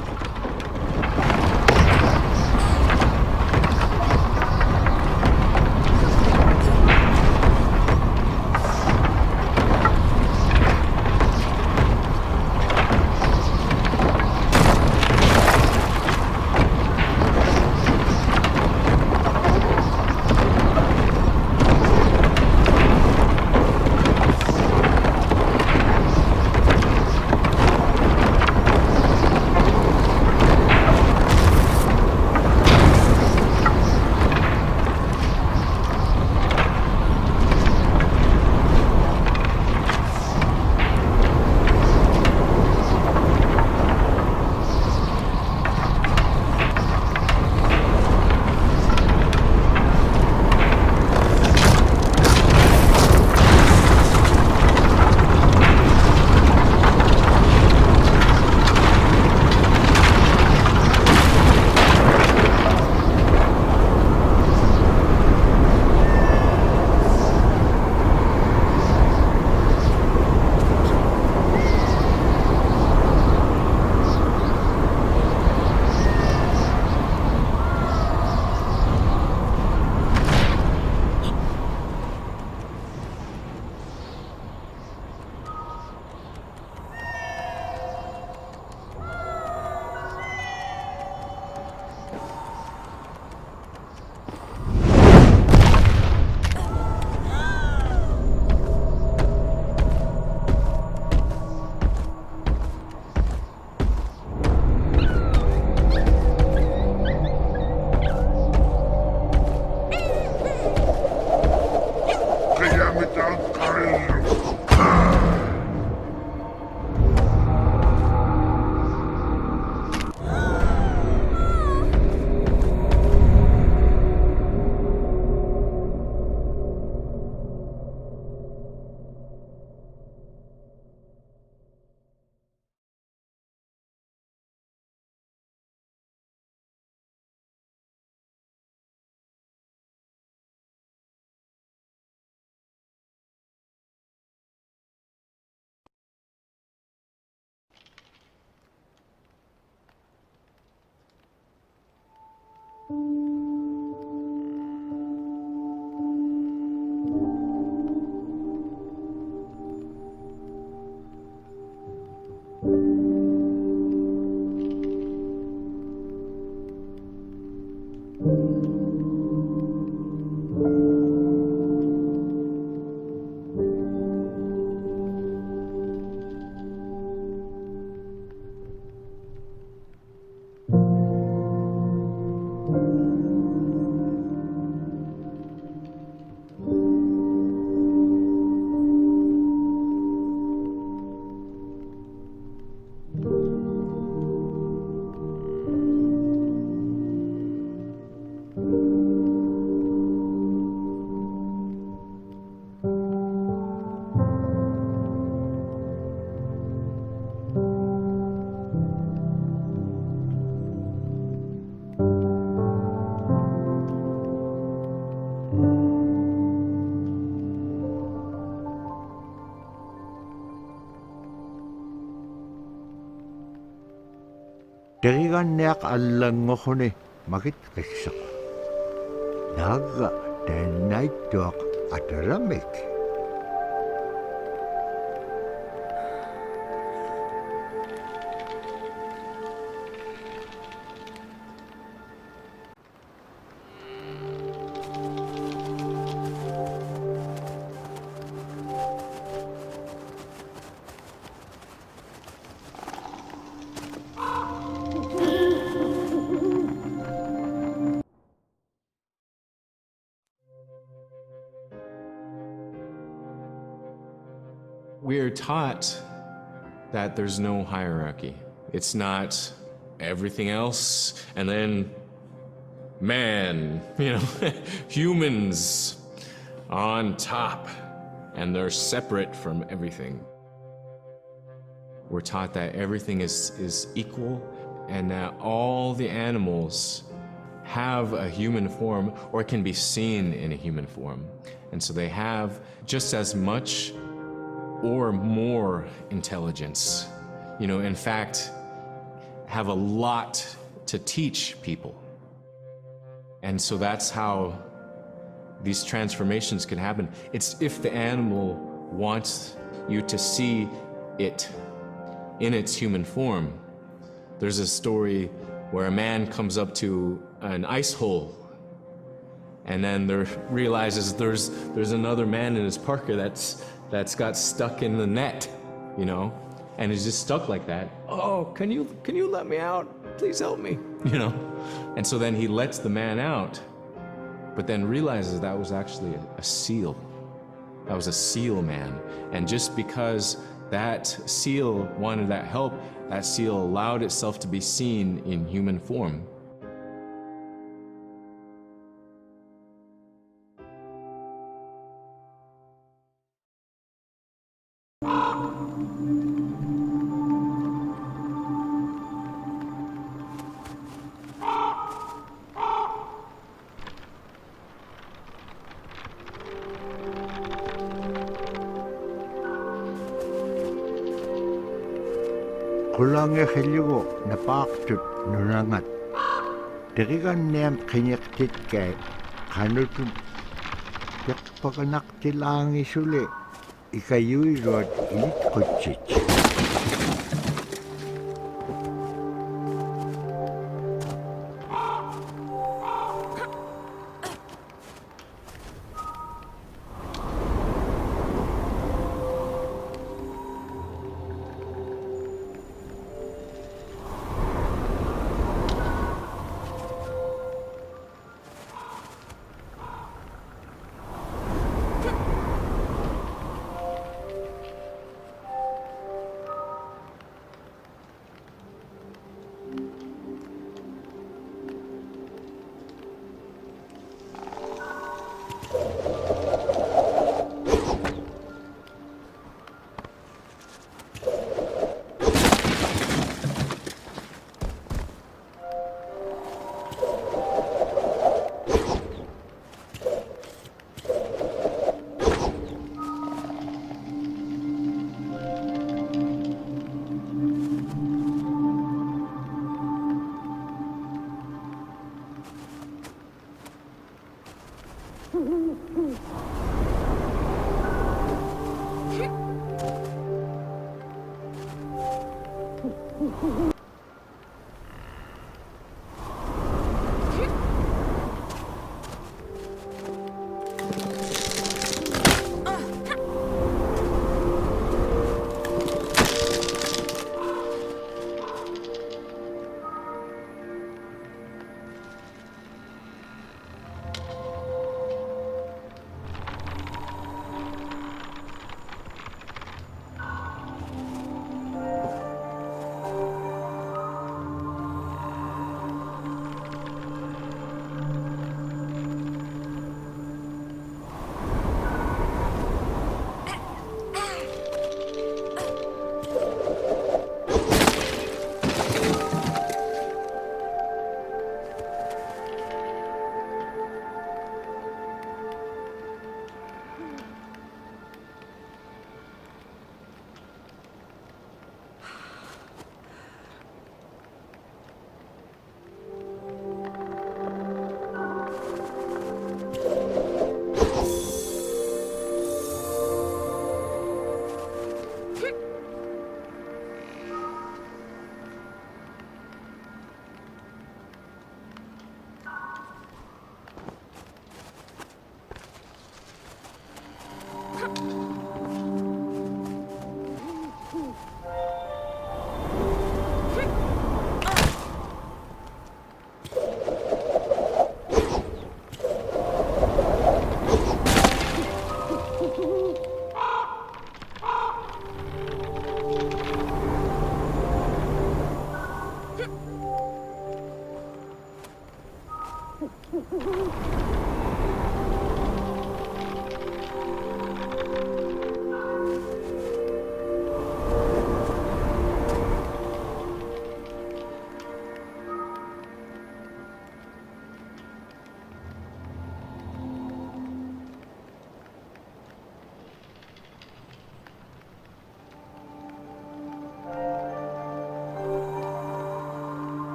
Teriganniaq allangoqhuni makitqissaq. Naagga taannaittuaq ataramik. We're taught that there's no hierarchy. It's not everything else and then man, humans on top, and they're separate from everything. We're taught that everything is equal and that all the animals have a human form or can be seen in a human form. And so they have just as much or more intelligence. You know, in fact, have a lot to teach people. And so that's how these transformations can happen. It's if the animal wants you to see it in its human form. There's a story where a man comes up to an ice hole and then realizes there's another man in his parka that's got stuck in the net, you know, and is just stuck like that. Oh, can you let me out? Please help me, you know. And so then he lets the man out, but then realizes that was actually a seal. That was a seal man. And just because that seal wanted that help, that seal allowed itself to be seen in human form. Kulange hellugo napaqtut nunangat. Terigan nem kinyaktit kay kanutut yakpaganak tilangi suli ikayuy rod ilit kuchich.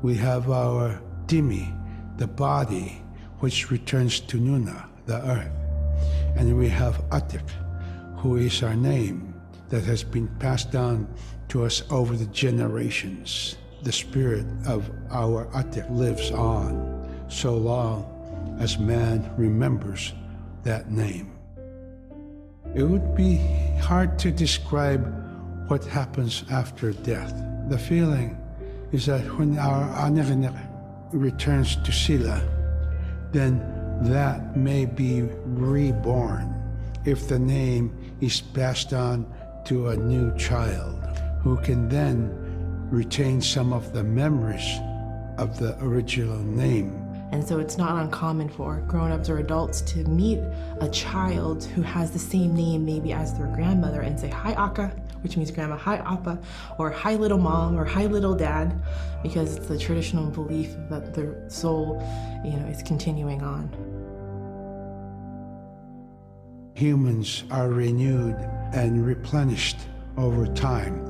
We have our Dimi, the body, which returns to Nuna, the earth. And we have Atik, who is our name that has been passed down to us over the generations. The spirit of our Atik lives on so long as man remembers that name. It would be hard to describe what happens after death. The feeling is that when our Anik returns to Sila, then that may be reborn if the name is passed on to a new child who can then retain some of the memories of the original name. And so it's not uncommon for grown-ups or adults to meet a child who has the same name maybe as their grandmother and say, "Hi, Aka," which means grandma, "Hi, Appa," or "Hi, little mom," or "Hi, little dad," because it's the traditional belief that the soul, is continuing on. Humans are renewed and replenished over time.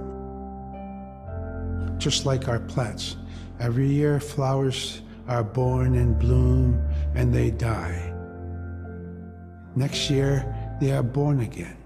Just like our plants. Every year, flowers are born and bloom and they die. Next year, they are born again.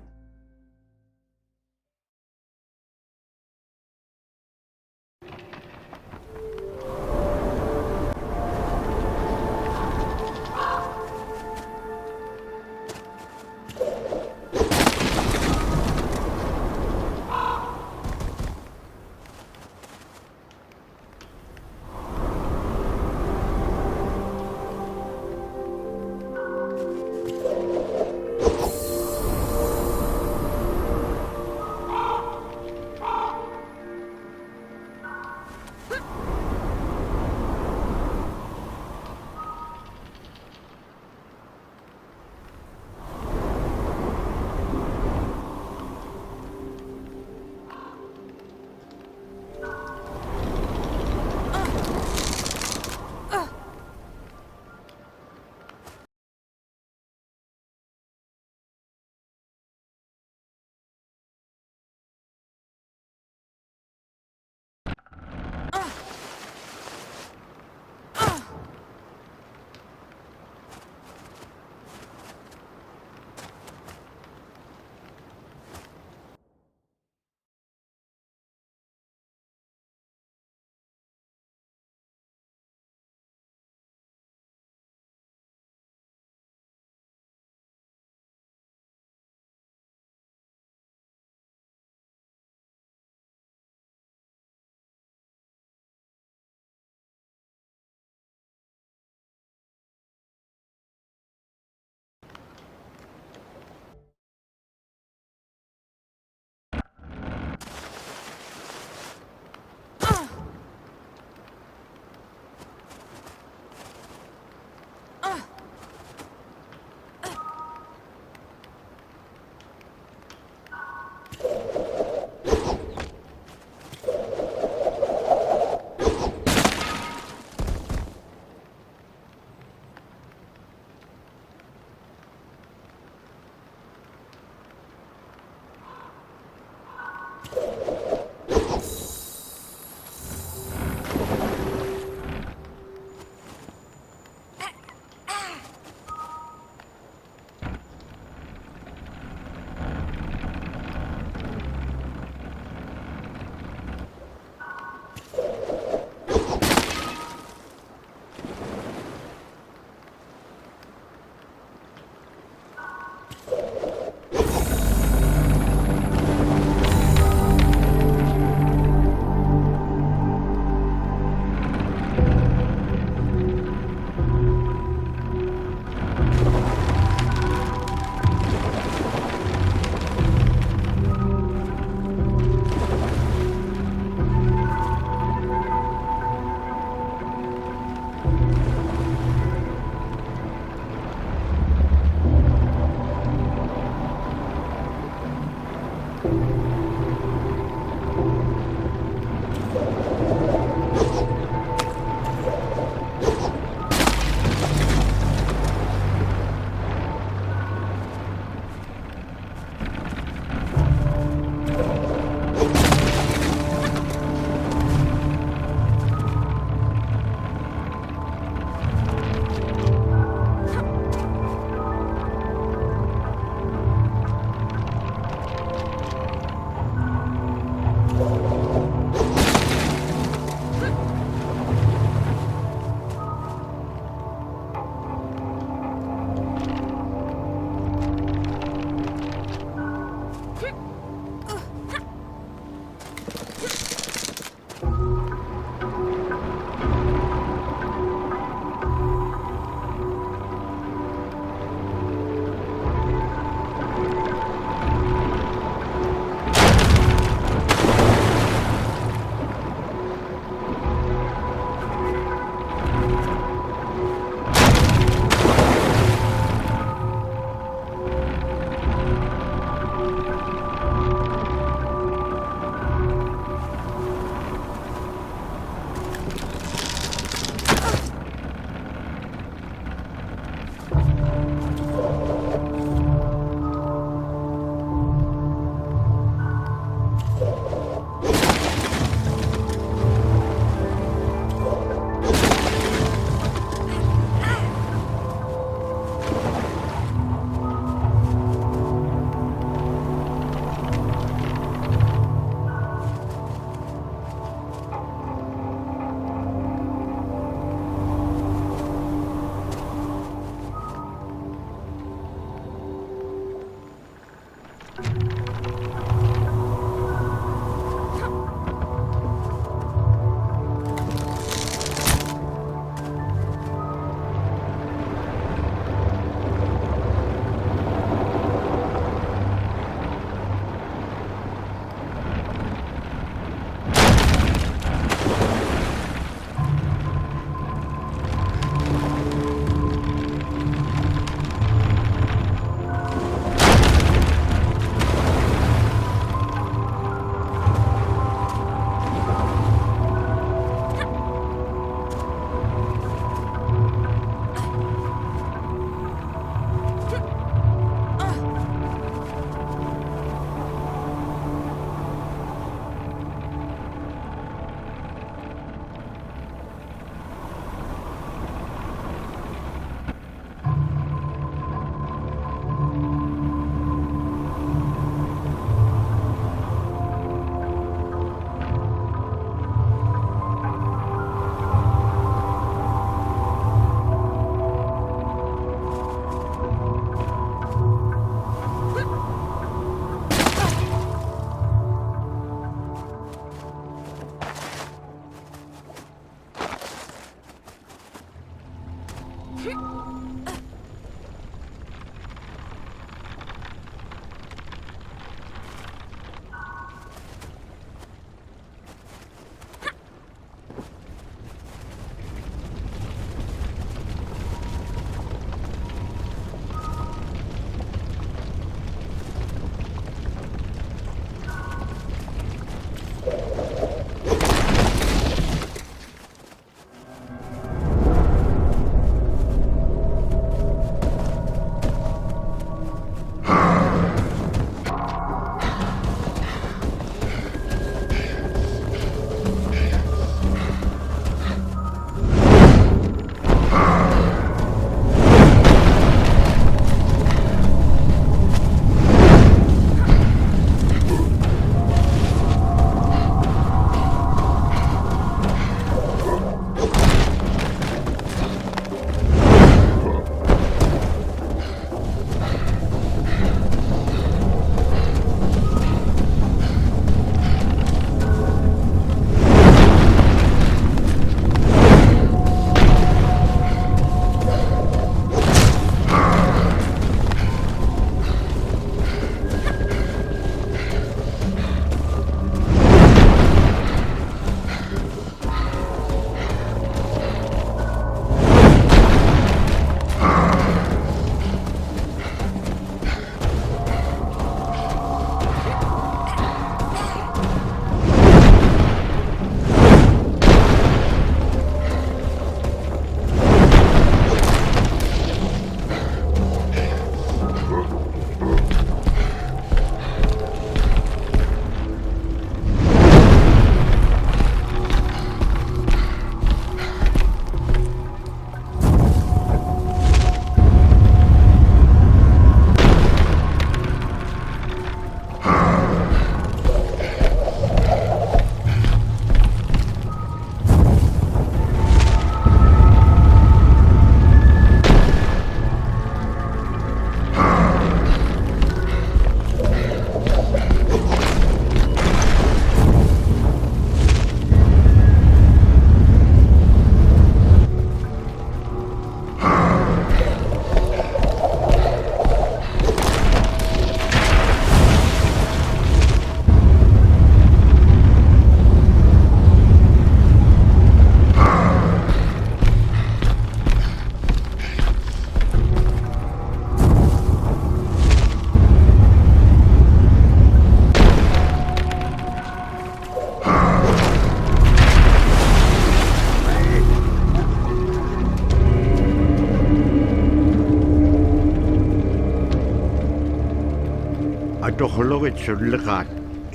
innohologit sulleqaat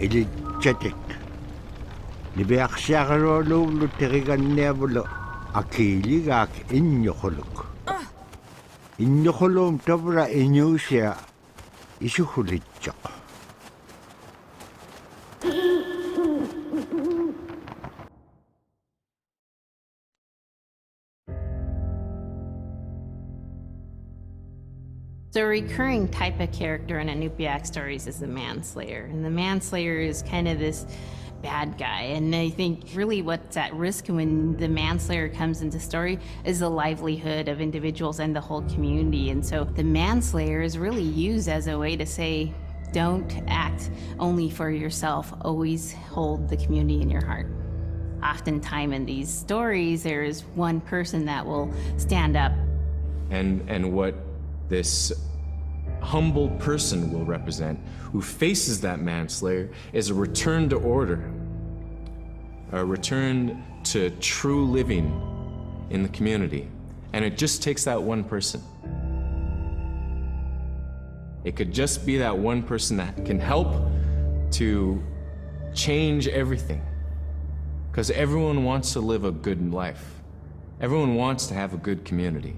ilitsatik nibiaqsiaqarualuullu teriganniavulu akiiligaak innoholuk innoholum tavra inuusia isuhulitsoq So a recurring type of character in Iñupiaq stories is the manslayer. And the manslayer is kind of this bad guy. And I think really what's at risk when the manslayer comes into story is the livelihood of individuals and the whole community. And so the manslayer is really used as a way to say, don't act only for yourself, always hold the community in your heart. Oftentimes in these stories, there is one person that will stand up. And what this humble person will represent, who faces that manslayer, is a return to order, a return to true living in the community. And it just takes that one person. It could just be that one person that can help to change everything. Because everyone wants to live a good life. Everyone wants to have a good community.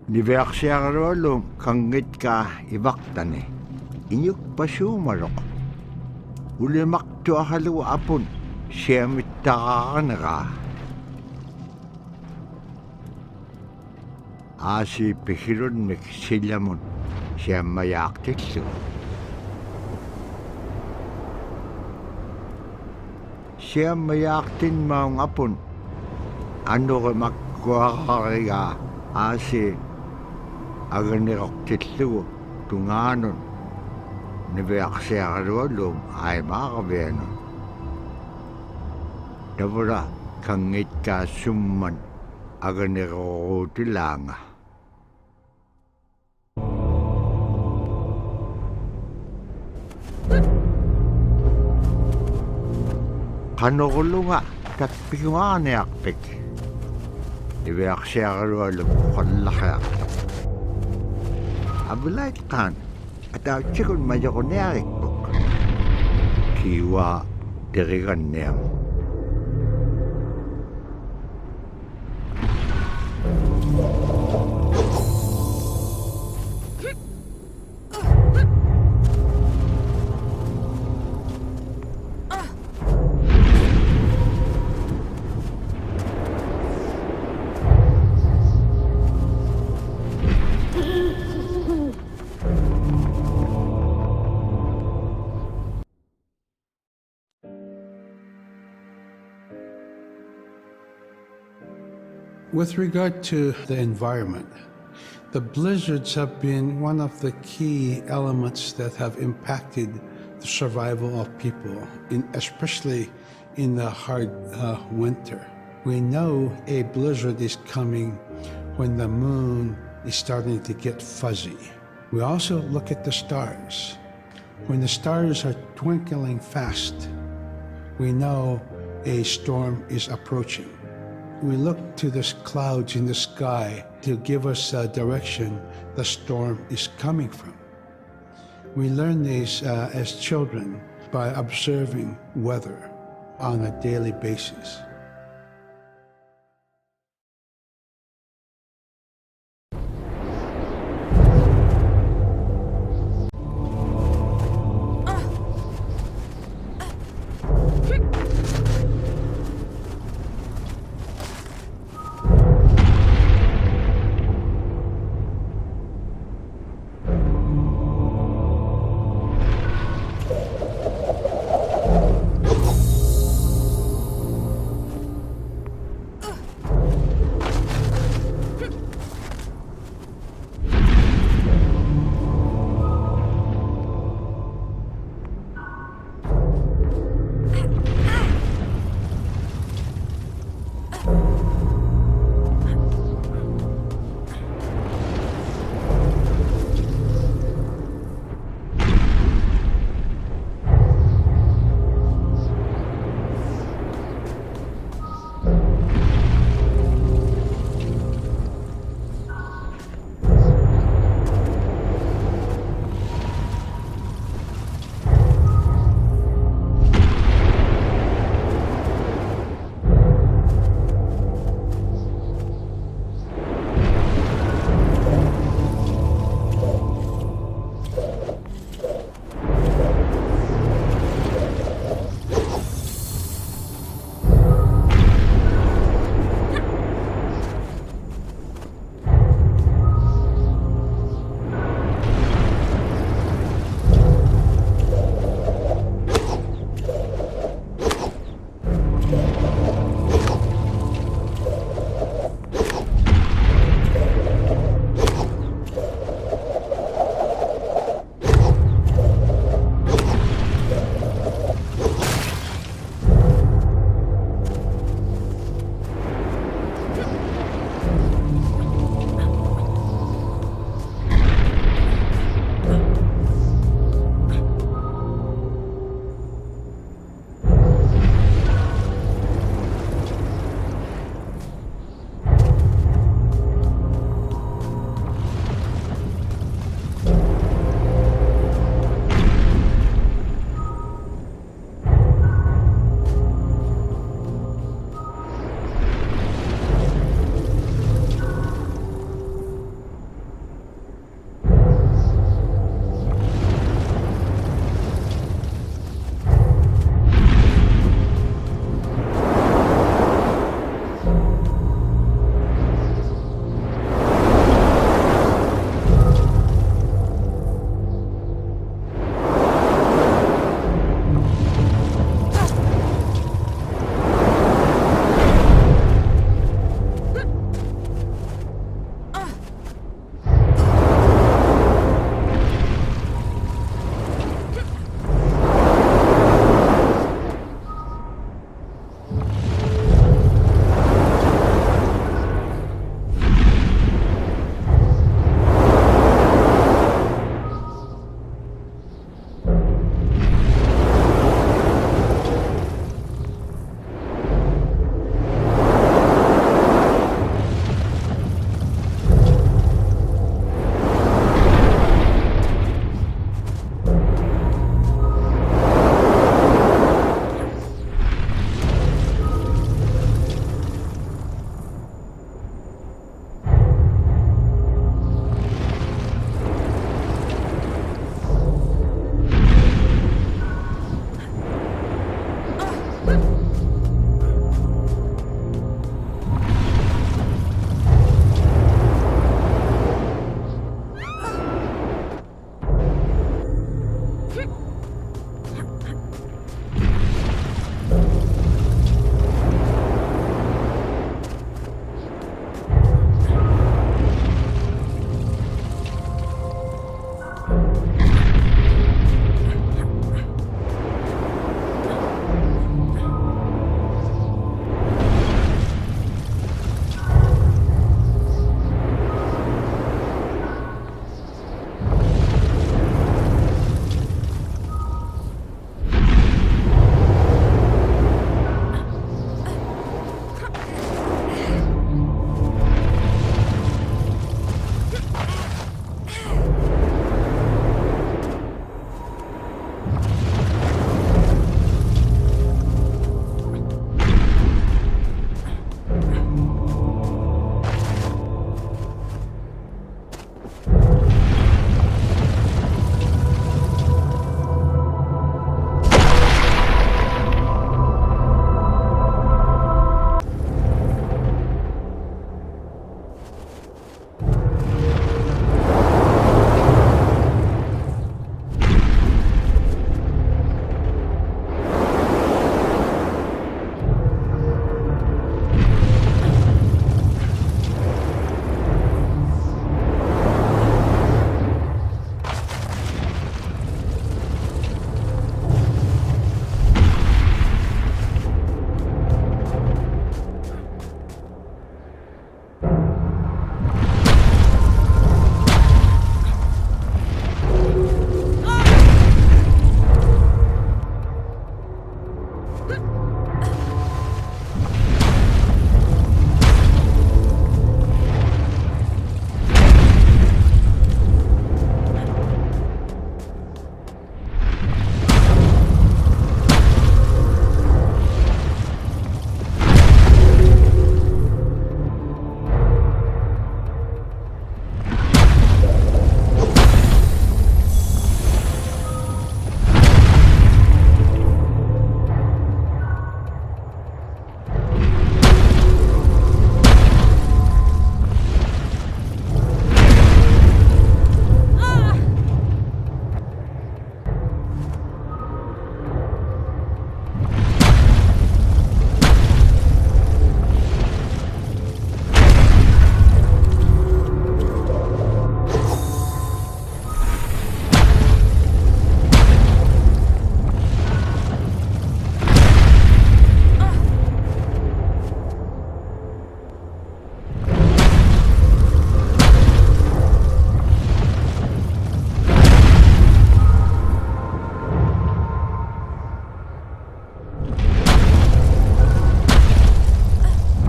Niveaksiaqarualum kangitka ivaktani iñukpasuumaroq ulimaktuaqalu apun siamittaqaqanaqa aasi pihirunmik sillamun siammayaaqtillu siammayaaqtinmaung apun anuqimakkuaqariga aasi aganiroqtillugu tungaanun niveaqsiaqaluallum aimaaqavianun tavura kangitkaassumman aganiroruutilaanga qanorulunga tatpiguaaniarpik niveaqsiaqaluallum qallaqiaq Abulait Khan atau cikun majokonearik buk kiwa derigan niam. With regard to the environment, the blizzards have been one of the key elements that have impacted the survival of people, especially in the hard winter. We know a blizzard is coming when the moon is starting to get fuzzy. We also look at the stars. When the stars are twinkling fast, we know a storm is approaching. We look to the clouds in the sky to give us a direction the storm is coming from. We learn these as children by observing weather on a daily basis.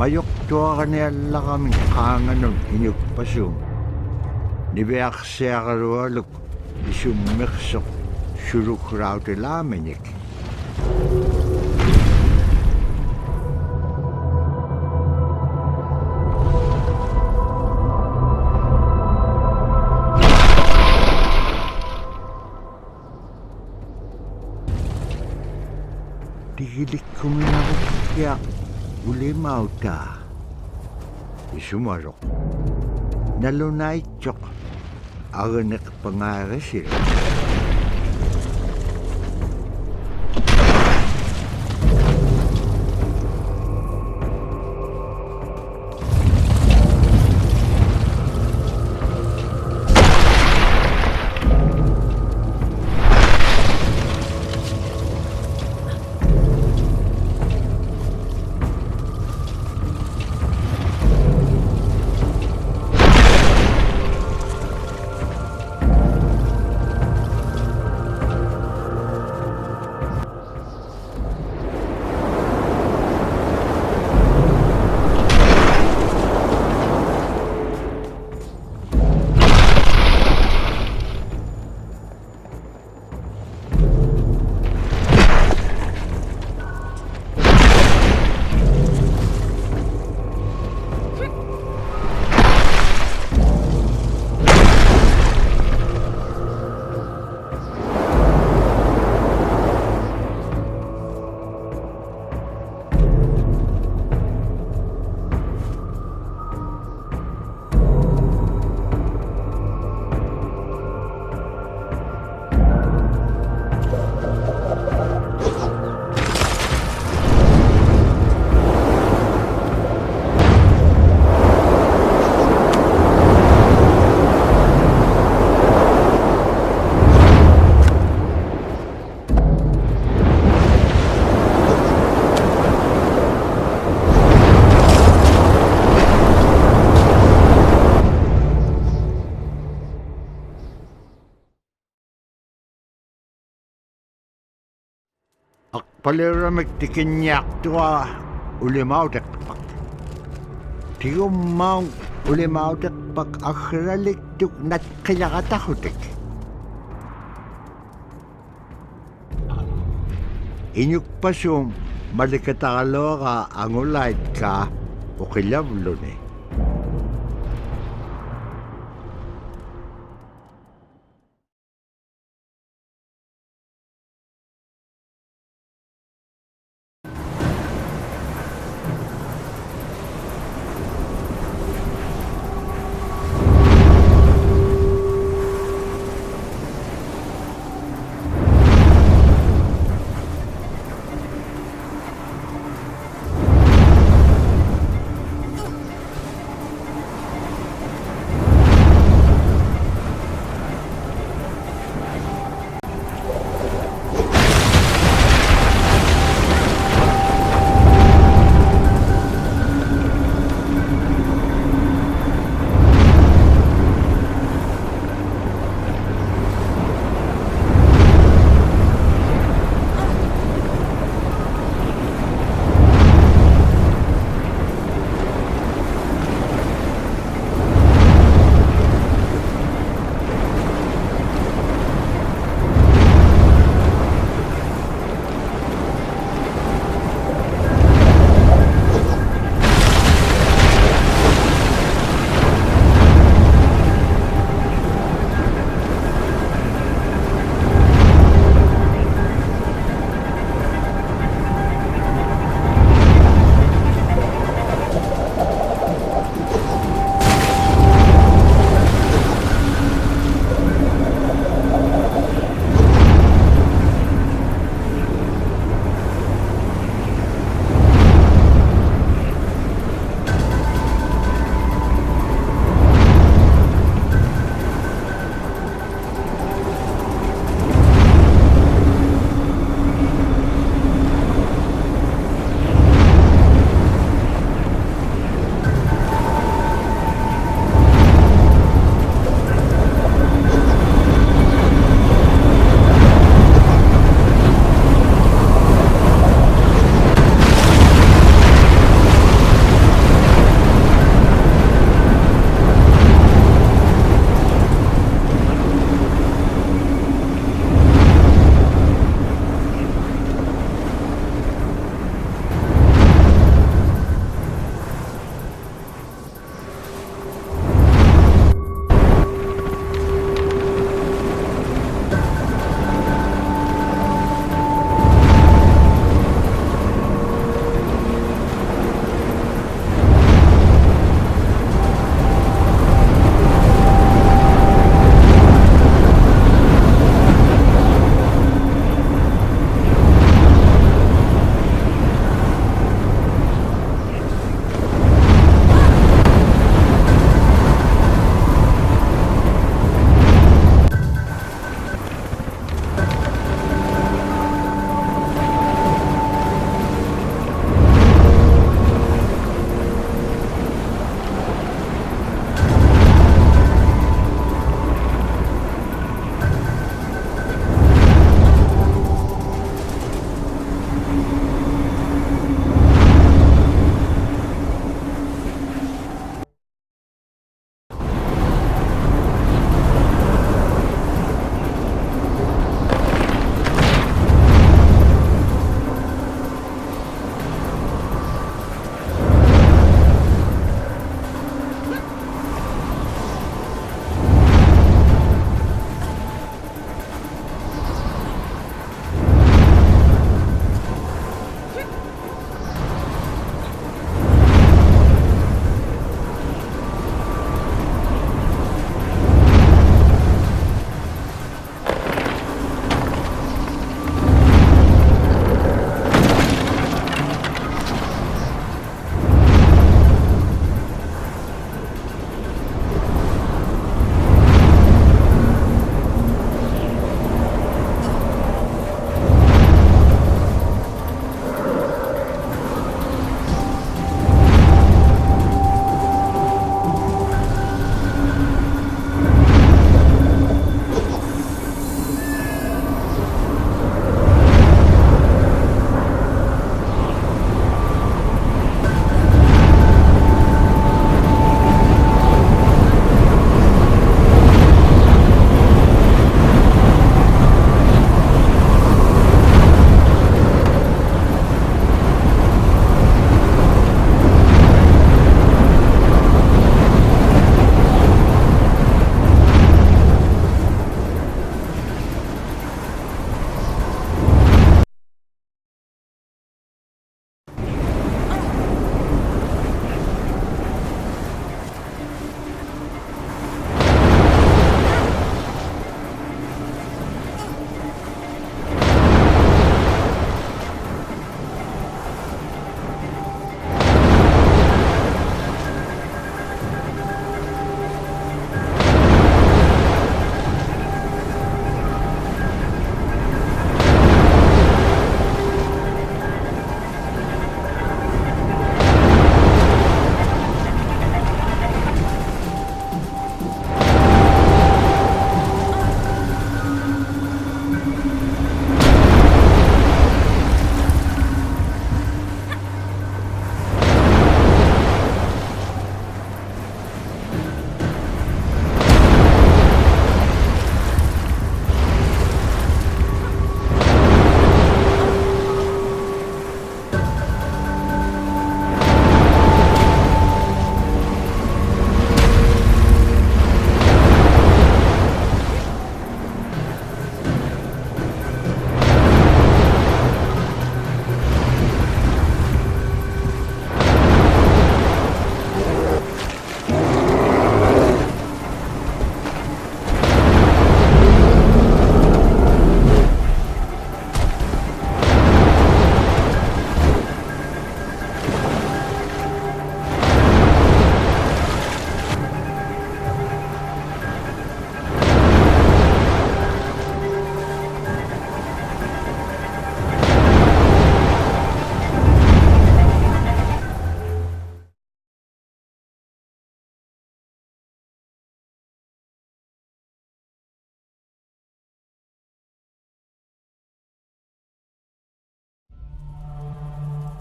Mayok tua kanela kaming kanganon Iñupiaq. Nibeak seakaluk isummeksok surukraute laamenik. Tigilik kuminakot kaya ulimauta. Isumarok. Nalunay tiyok. Aganek pangaresil. Paliramik tikinyak tua ulimautek pak. Tigumang ulimautek pak akralik tuk nat kayakatahutik. Iñupiaq malikatalo ka angulait ka o kilablo ni.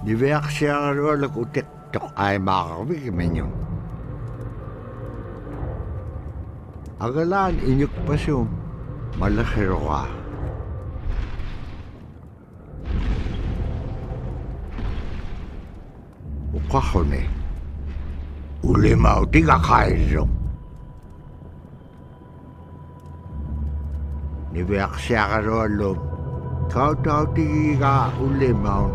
Niveak siya rolak utik tok ay makakawik menyon. Agalan inyuk pasum malakiro ka. Ukahone ulima utiga kaizong. Niveak siya rolak kau tau tiga ulima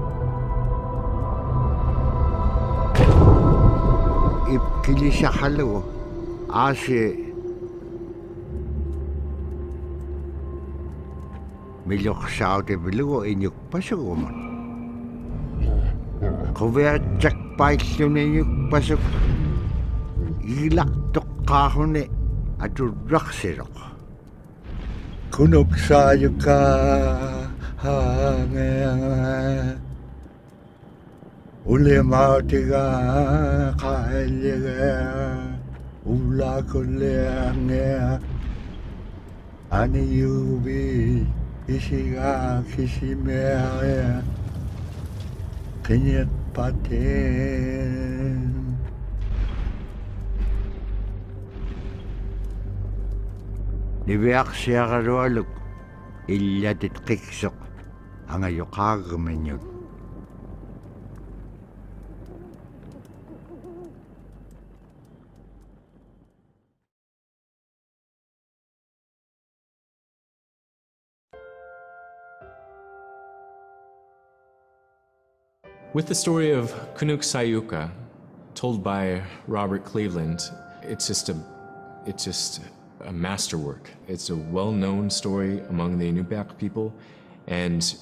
Kisima Inŋitchuŋa ase milok saute bilugo Iñupiaq. Kovea jakpaillune Iñupiaq ilak tokkahune aturaksirok. Kunok sayuka hangea Ulemautiga kailiga ula kuleangea ani yubi isiga kisimea kenyet paten niveak siagarualuk illatit kiksok angayokagmenyut. With the story of Kunuk Sayuka, told by Robert Cleveland, it's just a masterwork. It's a well-known story among the Inupiaq people, and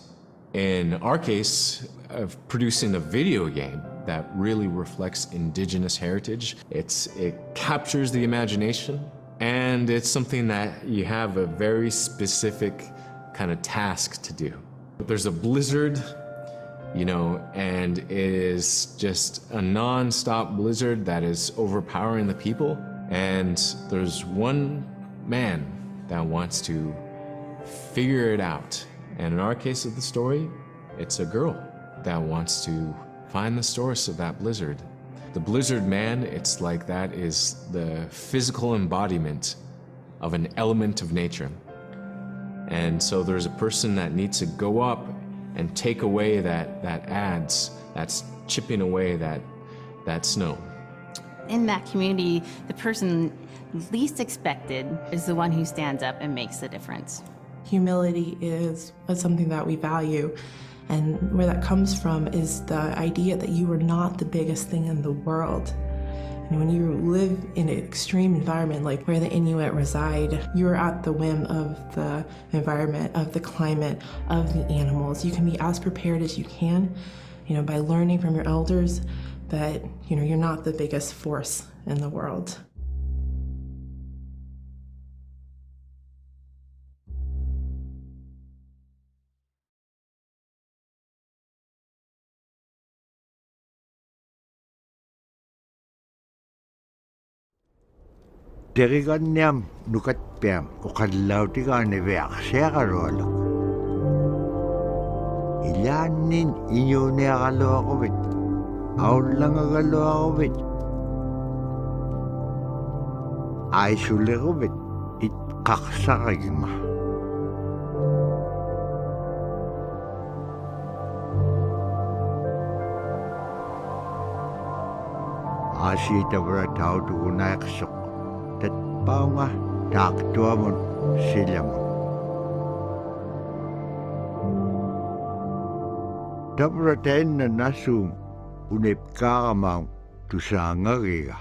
in our case, of producing a video game that really reflects indigenous heritage. It captures the imagination, and it's something that you have a very specific kind of task to do. There's a blizzard, you know, and it is just a non-stop blizzard that is overpowering the people. And there's one man that wants to figure it out. And in our case of the story, it's a girl that wants to find the source of that blizzard. The blizzard man, it's like that is the physical embodiment of an element of nature. And so there's a person that needs to go up and take away that's chipping away that snow. In that community, the person least expected is the one who stands up and makes the difference. Humility is something that we value, and where that comes from is the idea that you are not the biggest thing in the world. And when you live in an extreme environment like where the Inuit reside, you're at the whim of the environment, of the climate, of the animals. You can be as prepared as you can, you know, by learning from your elders, but you know, you're not the biggest force in the world. Terigan niam nukat piam ukadlaw tiga neveak siagarualok. Ilanin inyo niya kalo ako bit. Aun lang agalo ako bit. Ay suli ko bit. Itkaksaking ma. Asita bra tao tukunay kasok. Pao nga, taktua mo sila mo. Tabraten na nasum, unip kakamang tusanga riga.